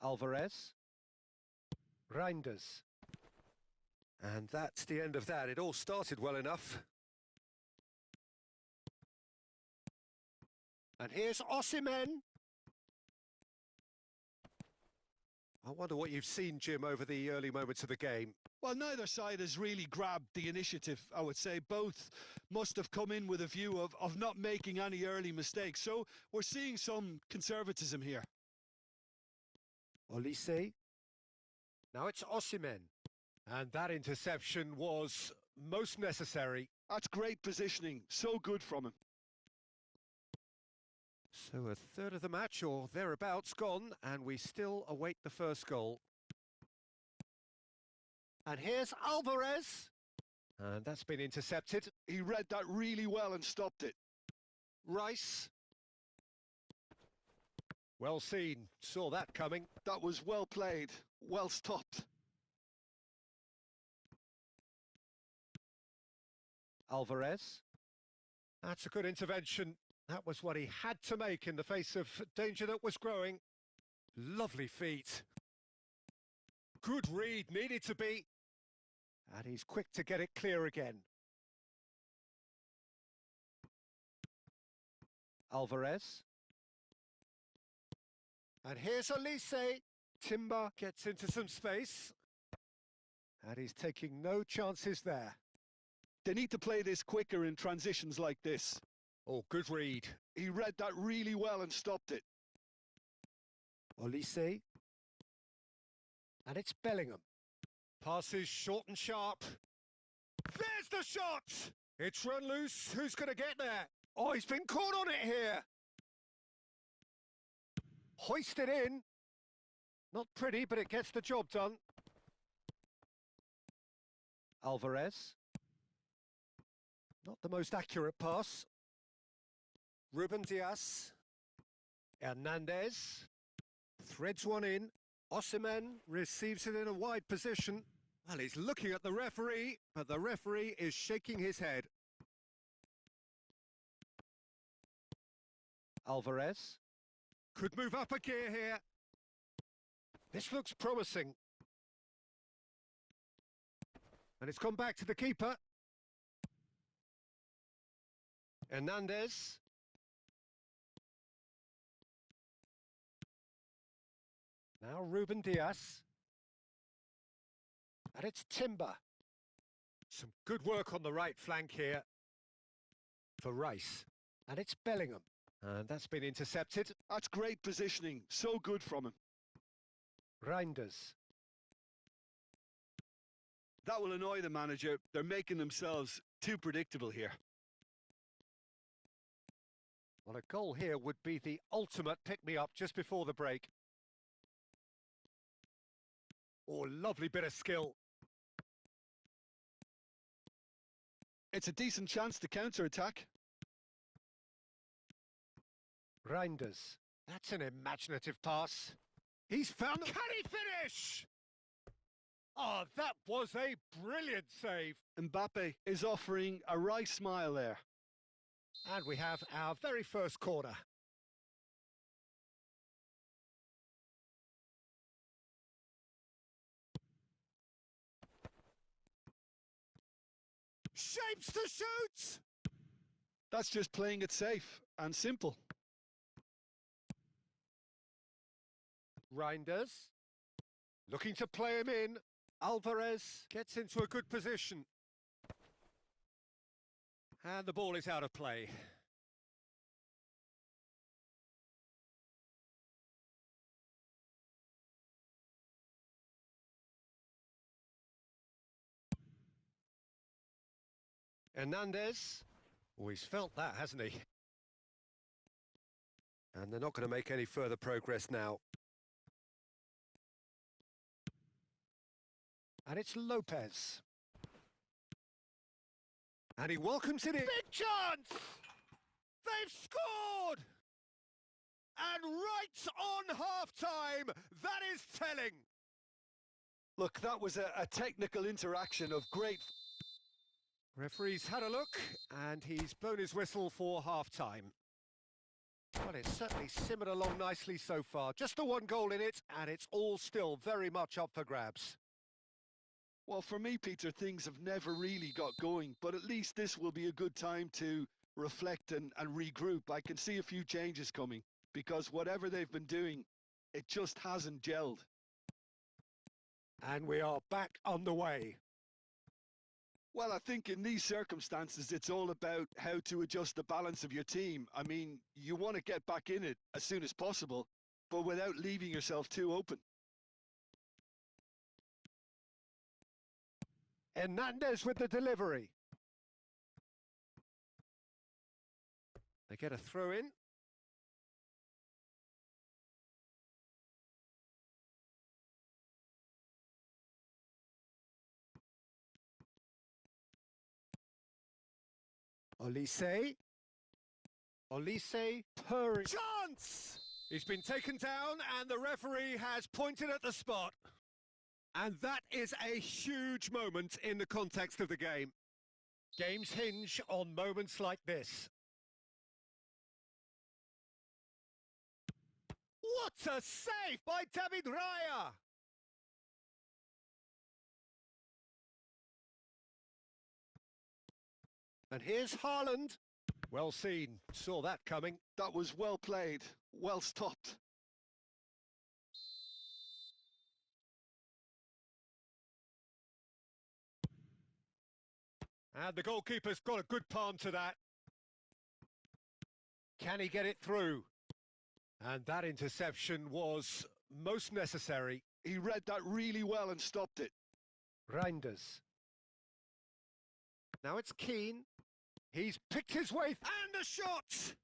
[SPEAKER 1] Alvarez. Reinders. And that's the end of that. It all started well enough. And here's Osimhen. I wonder what you've seen, Jim, over the early moments of the game.
[SPEAKER 3] Well, neither side has really grabbed the initiative, I would say. Both must have come in with a view of not making any early mistakes. So we're seeing some conservatism here.
[SPEAKER 1] Olise. Now it's Osimhen. And that interception was most necessary.
[SPEAKER 3] That's great positioning. So good from him.
[SPEAKER 1] So a third of the match or thereabouts gone, and we still await the first goal. And here's Alvarez. And that's been intercepted.
[SPEAKER 3] He read that really well and stopped it.
[SPEAKER 1] Rice. Well seen. Saw that coming.
[SPEAKER 3] That was well played. Well stopped.
[SPEAKER 1] Alvarez. That's a good intervention. That was what he had to make in the face of danger that was growing. Lovely feet. Good read, needed to be. And he's quick to get it clear again. Alvarez. And here's Olise. Timber gets into some space. And he's taking no chances there.
[SPEAKER 3] They need to play this quicker in transitions like this.
[SPEAKER 1] Oh, good read.
[SPEAKER 3] He read that really well and stopped it.
[SPEAKER 1] Olise. And it's Bellingham. Passes short and sharp. There's the shot! It's run loose. Who's going to get there? Oh, he's been caught on it here. Hoisted in. Not pretty, but it gets the job done. Alvarez. Not the most accurate pass. Ruben Diaz. Hernandez. Threads one in. Osimhen receives it in a wide position. Well, he's looking at the referee, but the referee is shaking his head. Alvarez. Could move up a gear here. This looks promising. And it's gone back to the keeper. Hernandez. Now Ruben Diaz. And it's Timber. Some good work on the right flank here for Rice. And it's Bellingham. And that's been intercepted.
[SPEAKER 3] That's great positioning. So good from him.
[SPEAKER 1] Reinders.
[SPEAKER 3] That will annoy the manager. They're making themselves too predictable here.
[SPEAKER 1] Well, a goal here would be the ultimate pick-me-up just before the break. Oh, lovely bit of skill.
[SPEAKER 3] It's a decent chance to counter-attack.
[SPEAKER 1] Reinders. That's an imaginative pass. He's found... Can he finish? Oh, that was a brilliant save.
[SPEAKER 3] Mbappe is offering a wry smile there.
[SPEAKER 1] And we have our very first corner. Shapes to shoot!
[SPEAKER 3] That's just playing it safe and simple.
[SPEAKER 1] Reinders. Looking to play him in. Alvarez gets into a good position. And the ball is out of play. Hernandez. Oh, he's felt that, hasn't he? And they're not going to make any further progress now. And it's Lopez. And he welcomes it in. Big chance! They've scored! And right on half-time, that is telling.
[SPEAKER 2] Look, that was a technical interaction of great...
[SPEAKER 1] Referee's had a look, and he's blown his whistle for half-time. Well, it's certainly simmered along nicely so far. Just the one goal in it, and it's all still very much up for grabs.
[SPEAKER 3] Well, for me, Peter, things have never really got going, but at least this will be a good time to reflect and regroup. I can see a few changes coming, because whatever they've been doing, it just hasn't gelled.
[SPEAKER 1] And we are back on the way.
[SPEAKER 3] Well, I think in these circumstances, it's all about how to adjust the balance of your team. I mean, you want to get back in it as soon as possible, but without leaving yourself too open.
[SPEAKER 1] Hernandez with the delivery. They get a throw in. Olise purring. Chance! He's been taken down and the referee has pointed at the spot. And that is a huge moment in the context of the game. Games hinge on moments like this. What a save by David Raya! And here's Haaland. Well seen, saw that coming.
[SPEAKER 3] That was well played, well stopped.
[SPEAKER 1] And the goalkeeper's got a good palm to that. Can he get it through? And that interception was most necessary.
[SPEAKER 3] He read that really well and stopped it.
[SPEAKER 1] Reinders. Now it's Keane. He's picked his way, and a shot!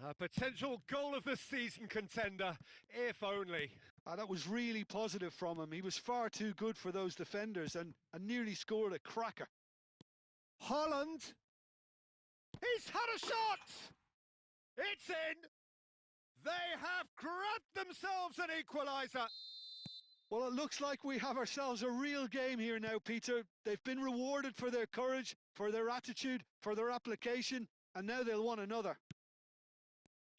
[SPEAKER 1] A potential goal of the season contender, if only.
[SPEAKER 3] That was really positive from him. He was far too good for those defenders and nearly scored a cracker.
[SPEAKER 1] Haaland. He's had a shot! It's in! They have grabbed themselves an equaliser.
[SPEAKER 3] Well, it looks like we have ourselves a real game here now, Peter. They've been rewarded for their courage, for their attitude, for their application, and now they'll want another.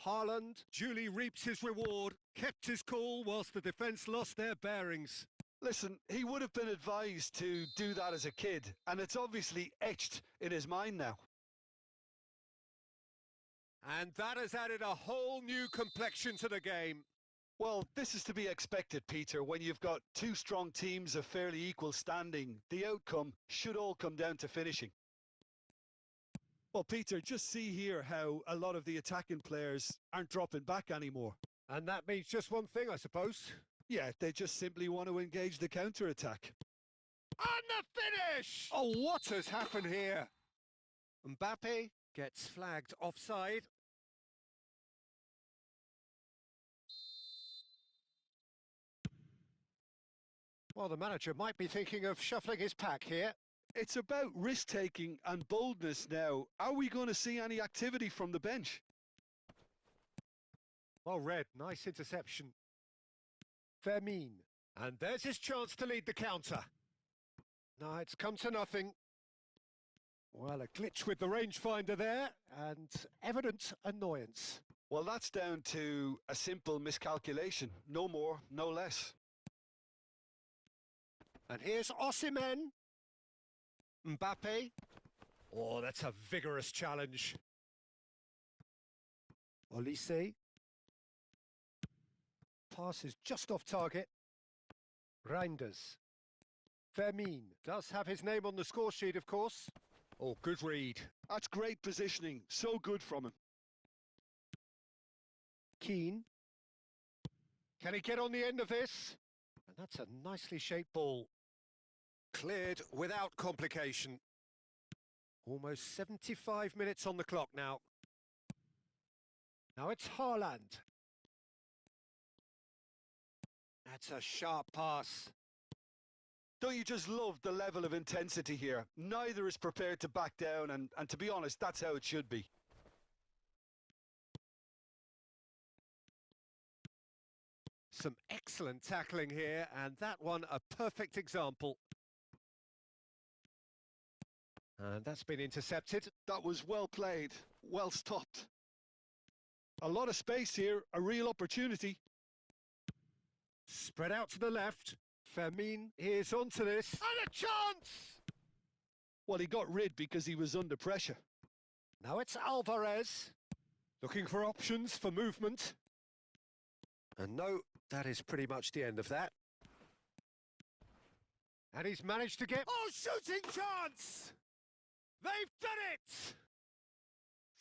[SPEAKER 1] Haaland duly reaps his reward, kept his cool whilst the defence lost their bearings.
[SPEAKER 3] Listen, he would have been advised to do that as a kid, and it's obviously etched in his mind now.
[SPEAKER 1] And that has added a whole new complexion to the game.
[SPEAKER 2] Well, this is to be expected, Peter. When you've got two strong teams of fairly equal standing, the outcome should all come down to finishing.
[SPEAKER 3] Well, Peter, just see here how a lot of the attacking players aren't dropping back anymore.
[SPEAKER 1] And that means just one thing, I suppose.
[SPEAKER 3] Yeah, they just simply want to engage the counter-attack.
[SPEAKER 1] And the finish! Oh, what has happened here? Mbappe gets flagged offside. Well, the manager might be thinking of shuffling his pack here.
[SPEAKER 3] It's about risk-taking and boldness now. Are we going to see any activity from the bench?
[SPEAKER 1] Well read, nice interception. Fermin. And there's his chance to lead the counter. No, it's come to nothing. Well, a glitch with the rangefinder there, and evident annoyance.
[SPEAKER 2] Well, that's down to a simple miscalculation. No more, no less.
[SPEAKER 1] And here's Osimhen. Mbappe. Oh, that's a vigorous challenge. Olise. Pass is just off target. Reinders. Fermin does have his name on the score sheet, of course. Oh, good read.
[SPEAKER 3] That's great positioning. So good from him.
[SPEAKER 1] Keane. Can he get on the end of this? And that's a nicely shaped ball. Cleared without complication. Almost 75 minutes on the clock now. Now it's Haaland. That's a sharp pass.
[SPEAKER 2] Don't you just love the level of intensity here? Neither is prepared to back down, and to be honest, that's how it should be.
[SPEAKER 1] Some excellent tackling here, and that one a perfect example. And that's been intercepted.
[SPEAKER 3] That was well played, well stopped. A lot of space here, a real opportunity.
[SPEAKER 1] Spread out to the left. Fermin is onto this. And a chance!
[SPEAKER 3] Well, he got rid because he was under pressure.
[SPEAKER 1] Now it's Alvarez. Looking for options for movement. And no, that is pretty much the end of that. And he's managed to get... Oh, shooting chance! They've done it!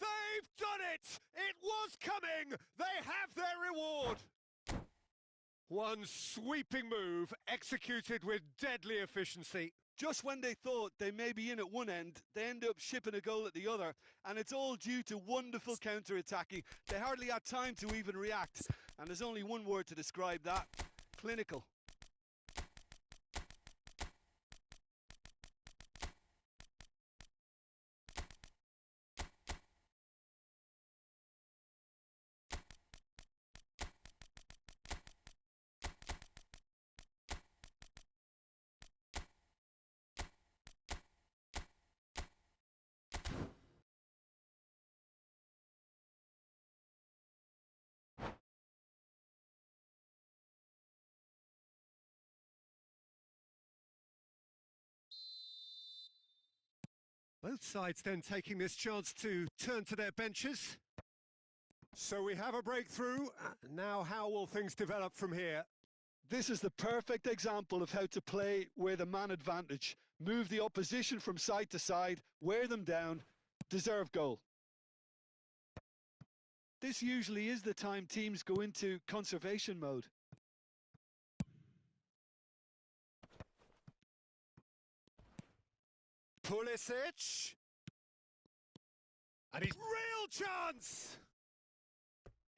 [SPEAKER 1] They've done it! It was coming! They have their reward! One sweeping move, executed with deadly efficiency.
[SPEAKER 3] Just when they thought they may be in at one end, they end up shipping a goal at the other, and it's all due to wonderful counter-attacking. They hardly had time to even react, and there's only one word to describe that: clinical.
[SPEAKER 1] Both sides then taking this chance to turn to their benches. So we have a breakthrough. Now how will things develop from here?
[SPEAKER 3] This is the perfect example of how to play with a man advantage. Move the opposition from side to side, wear them down, deserve goal. This usually is the time teams go into conservation mode.
[SPEAKER 1] Pulisic. And he's real chance!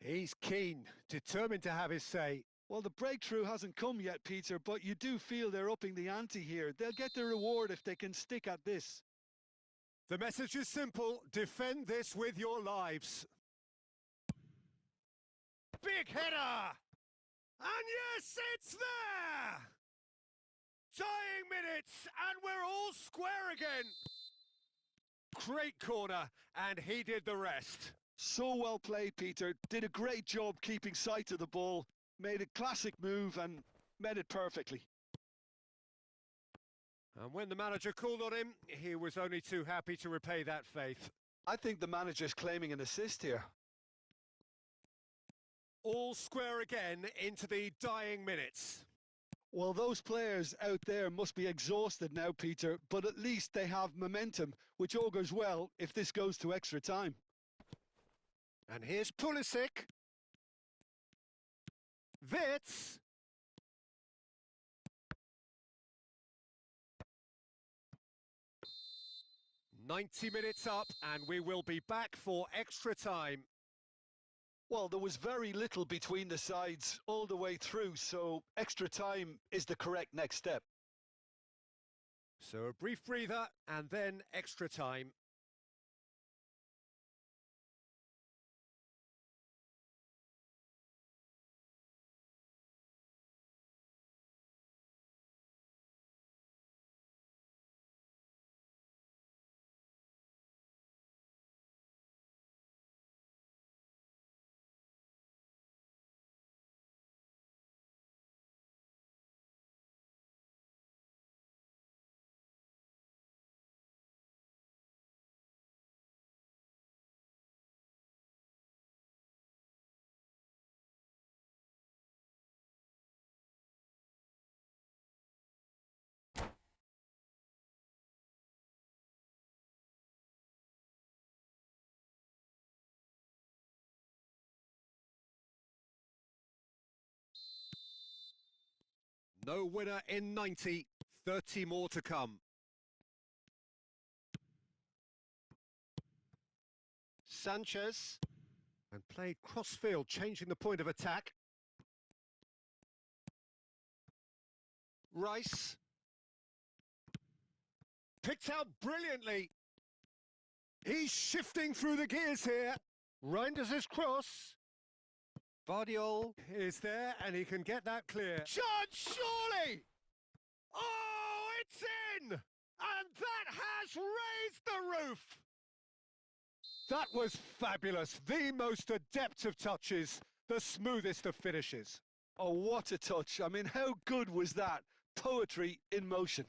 [SPEAKER 1] He's keen, determined to have his say.
[SPEAKER 3] Well, the breakthrough hasn't come yet, Peter, but you do feel they're upping the ante here. They'll get their reward if they can stick at this.
[SPEAKER 1] The message is simple: defend this with your lives. Big header! And yes, it's there! Dying minutes, and we're all square again. Great corner, and he did the rest.
[SPEAKER 3] So well played, Peter. Did a great job keeping sight of the ball. Made a classic move and met it perfectly.
[SPEAKER 1] And when the manager called on him, he was only too happy to repay that faith.
[SPEAKER 2] I think the manager's claiming an assist here.
[SPEAKER 1] All square again into the dying minutes.
[SPEAKER 3] Well, those players out there must be exhausted now, Peter, but at least they have momentum, which augurs well if this goes to extra time.
[SPEAKER 1] And here's Pulisic. Wits. "90 minutes up, and we will be back for extra time."
[SPEAKER 2] Well, there was very little between the sides all the way through, so extra time is the correct next step.
[SPEAKER 1] So a brief breather, and then extra time. No winner in 90, 30 more to come. Sanchez. And played cross-field, changing the point of attack. Rice. Picked out brilliantly. He's shifting through the gears here. Reinders' cross. Vardiol is there, and he can get that clear. Chance, surely! Oh, it's in! And that has raised the roof! That was fabulous. The most adept of touches, the smoothest of finishes.
[SPEAKER 3] Oh, what a touch. I mean, how good was that? Poetry in motion.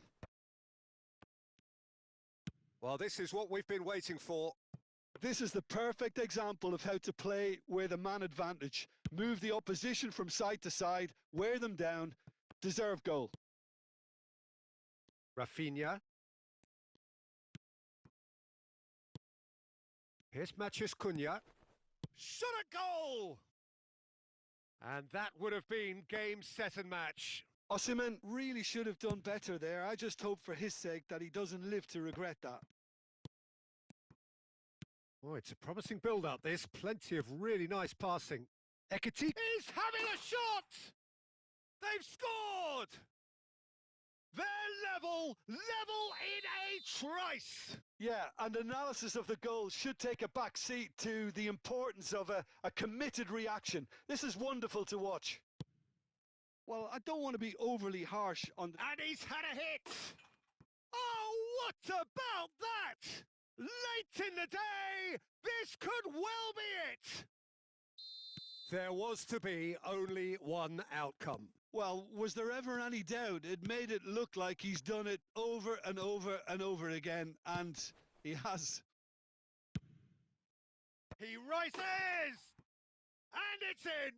[SPEAKER 1] Well, this is what we've been waiting for.
[SPEAKER 3] This is the perfect example of how to play with a man advantage. Move the opposition from side to side, wear them down, deserve goal.
[SPEAKER 1] Rafinha. Here's Matheus Cunha. Shot a goal! And that would have been game, set and match.
[SPEAKER 3] Osimhen really should have done better there. I just hope for his sake that he doesn't live to regret that.
[SPEAKER 1] Oh, it's a promising build-up, this. Plenty of really nice passing. Ekiti is having a shot! They've scored! They're level in a trice!
[SPEAKER 3] Yeah, and analysis of the goal should take a back seat to the importance of a committed reaction. This is wonderful to watch. Well, I don't want to be overly harsh on...
[SPEAKER 1] And he's had a hit! Oh, what about that? Late in the day, this could well be it! There was to be only one outcome.
[SPEAKER 3] Well, was there ever any doubt? It made it look like he's done it over and over and over again, and he has.
[SPEAKER 1] He rises! And it's in!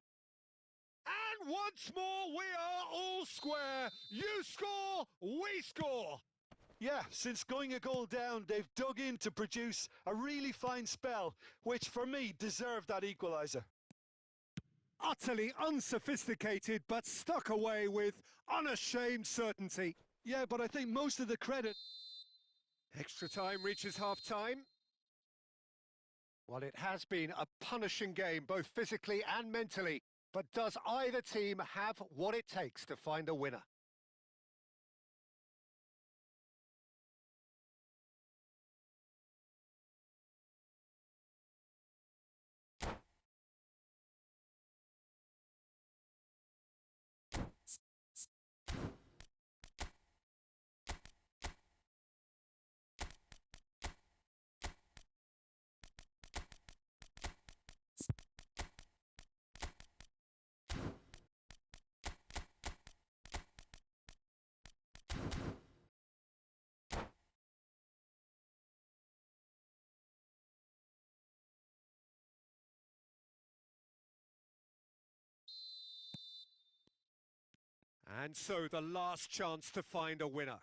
[SPEAKER 1] And once more, we are all square. You score, we score.
[SPEAKER 3] Yeah, since going a goal down, they've dug in to produce a really fine spell, which for me deserved that equaliser.
[SPEAKER 1] Utterly unsophisticated, but stuck away with unashamed certainty.
[SPEAKER 3] Yeah, but I think most of the credit...
[SPEAKER 1] Extra time reaches half-time. Well, it has been a punishing game, both physically and mentally. But does either team have what it takes to find a winner? And so the last chance to find a winner.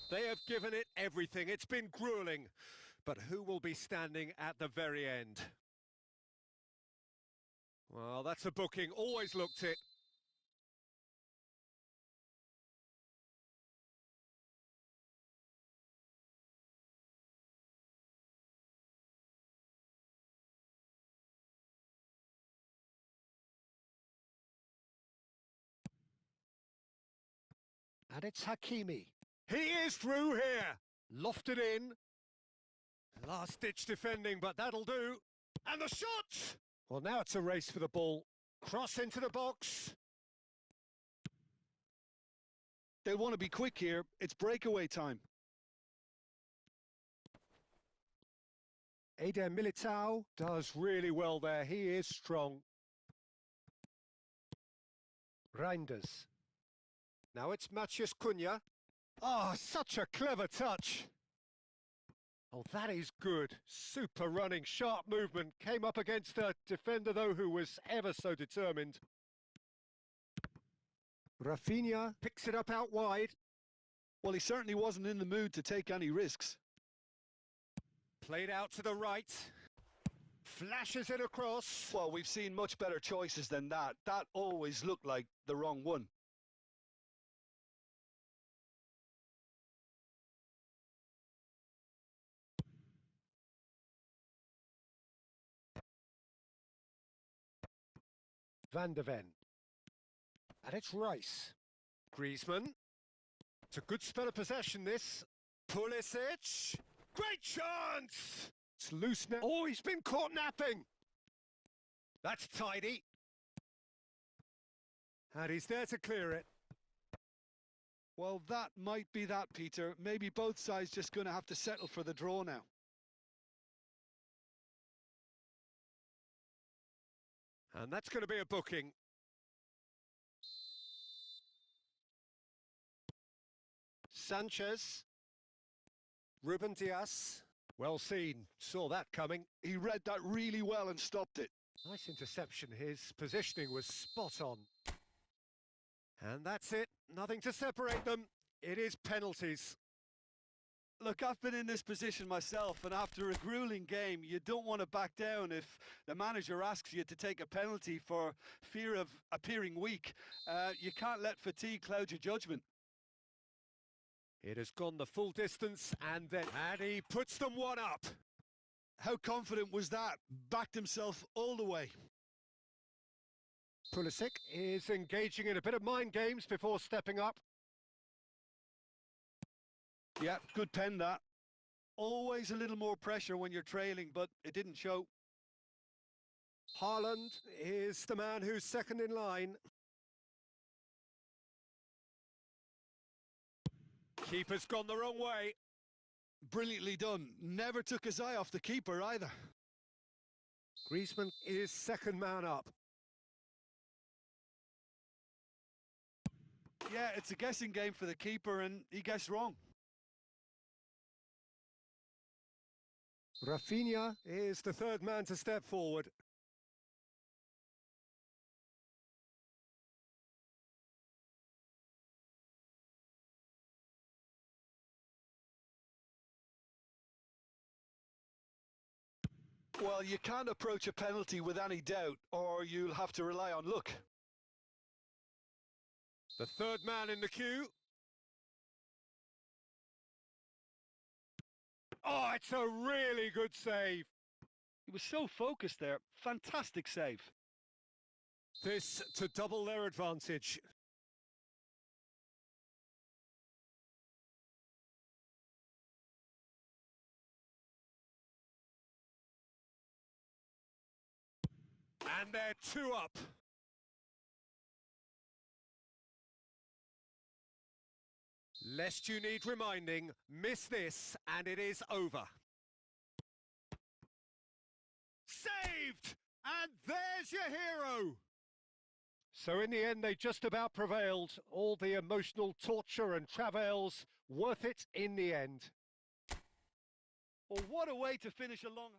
[SPEAKER 1] They have given it everything. It's been grueling. But who will be standing at the very end? Well, that's a booking. Always looked it. And it's Hakimi. He is through here. Lofted in. Last-ditch defending, but that'll do. And the shot! Well, now it's a race for the ball. Cross into the box.
[SPEAKER 3] They'll want to be quick here. It's breakaway time.
[SPEAKER 1] Eder Militao does really well there. He is strong. Reinders. Now it's Matheus Cunha. Oh, such a clever touch. Oh, that is good. Super running, sharp movement. Came up against a defender, though, who was ever so determined. Rafinha picks it up out wide.
[SPEAKER 3] Well, he certainly wasn't in the mood to take any risks.
[SPEAKER 1] Played out to the right. Flashes it across.
[SPEAKER 3] Well, we've seen much better choices than that. That always looked like the wrong one.
[SPEAKER 1] Van de Ven. And it's Rice. Griezmann. It's a good spell of possession, this. Pulisic. Great chance! It's loose now. Oh, he's been caught napping. That's tidy. And he's there to clear it.
[SPEAKER 3] Well, that might be that, Peter. Maybe both sides just going to have to settle for the draw now.
[SPEAKER 1] And that's going to be a booking. Sanchez. Ruben Diaz. Well seen. Saw that coming.
[SPEAKER 3] He read that really well and stopped it.
[SPEAKER 1] Nice interception. His positioning was spot on. And that's it. Nothing to separate them. It is penalties.
[SPEAKER 3] Look, I've been in this position myself, and after a grueling game, you don't want to back down if the manager asks you to take a penalty for fear of appearing weak. You can't let fatigue cloud your judgment.
[SPEAKER 1] It has gone the full distance, and he puts them one up.
[SPEAKER 3] How confident was that? Backed himself all the way.
[SPEAKER 1] Pulisic is engaging in a bit of mind games before stepping up.
[SPEAKER 3] Yeah, good pen that. Always a little more pressure when you're trailing, but it didn't show.
[SPEAKER 1] Haaland is the man who's second in line. Keeper's gone the wrong way.
[SPEAKER 3] Brilliantly done. Never took his eye off the keeper either.
[SPEAKER 1] Griezmann is second man up.
[SPEAKER 3] Yeah, it's a guessing game for the keeper, and he guessed wrong.
[SPEAKER 1] Rafinha is the third man to step forward.
[SPEAKER 3] Well, you can't approach a penalty with any doubt, or you'll have to rely on luck.
[SPEAKER 1] The third man in the queue. Oh, it's a really good save.
[SPEAKER 3] He was so focused there. Fantastic save.
[SPEAKER 1] This to double their advantage. And they're two up. Lest you need reminding, miss this and it is over. Saved! And there's your hero! So in the end, they just about prevailed. All the emotional torture and travails, worth it in the end.
[SPEAKER 3] Well, what a way to finish a long...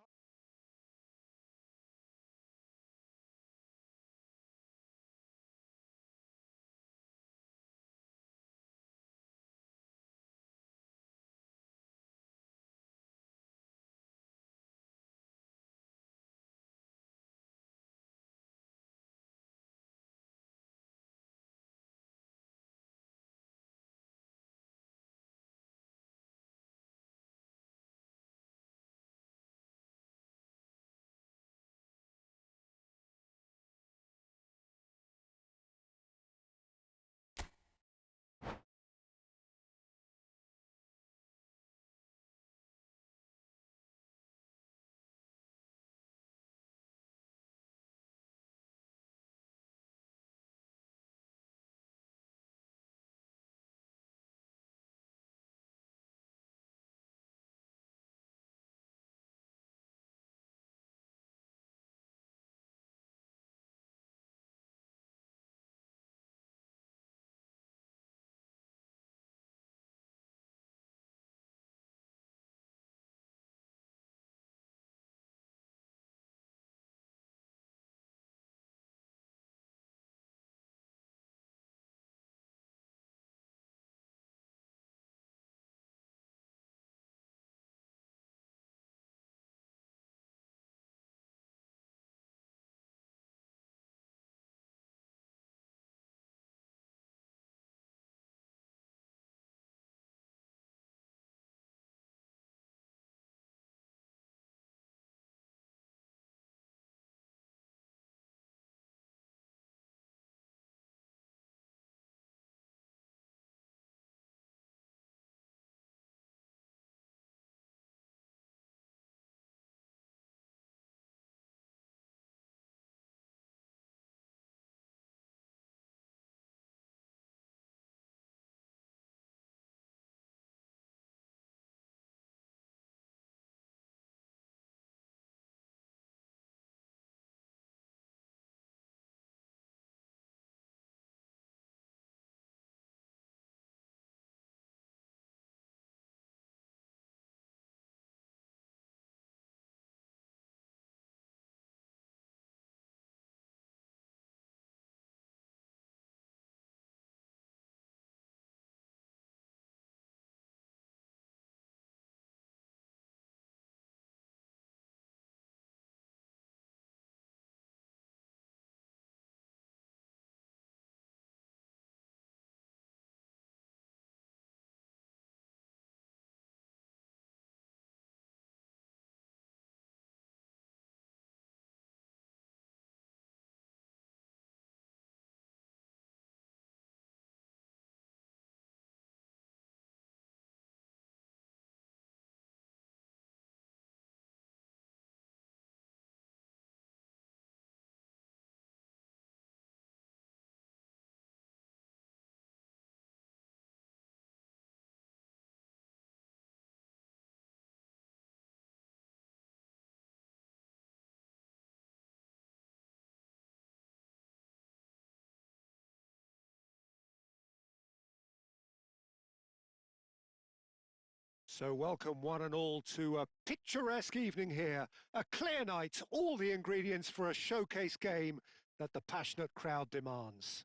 [SPEAKER 1] So welcome one and all to a picturesque evening here. A clear night, all the ingredients for a showcase game that the passionate crowd demands.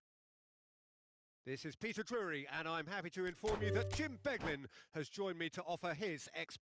[SPEAKER 1] This is Peter Drury, and I'm happy to inform you that Jim Beglin has joined me to offer his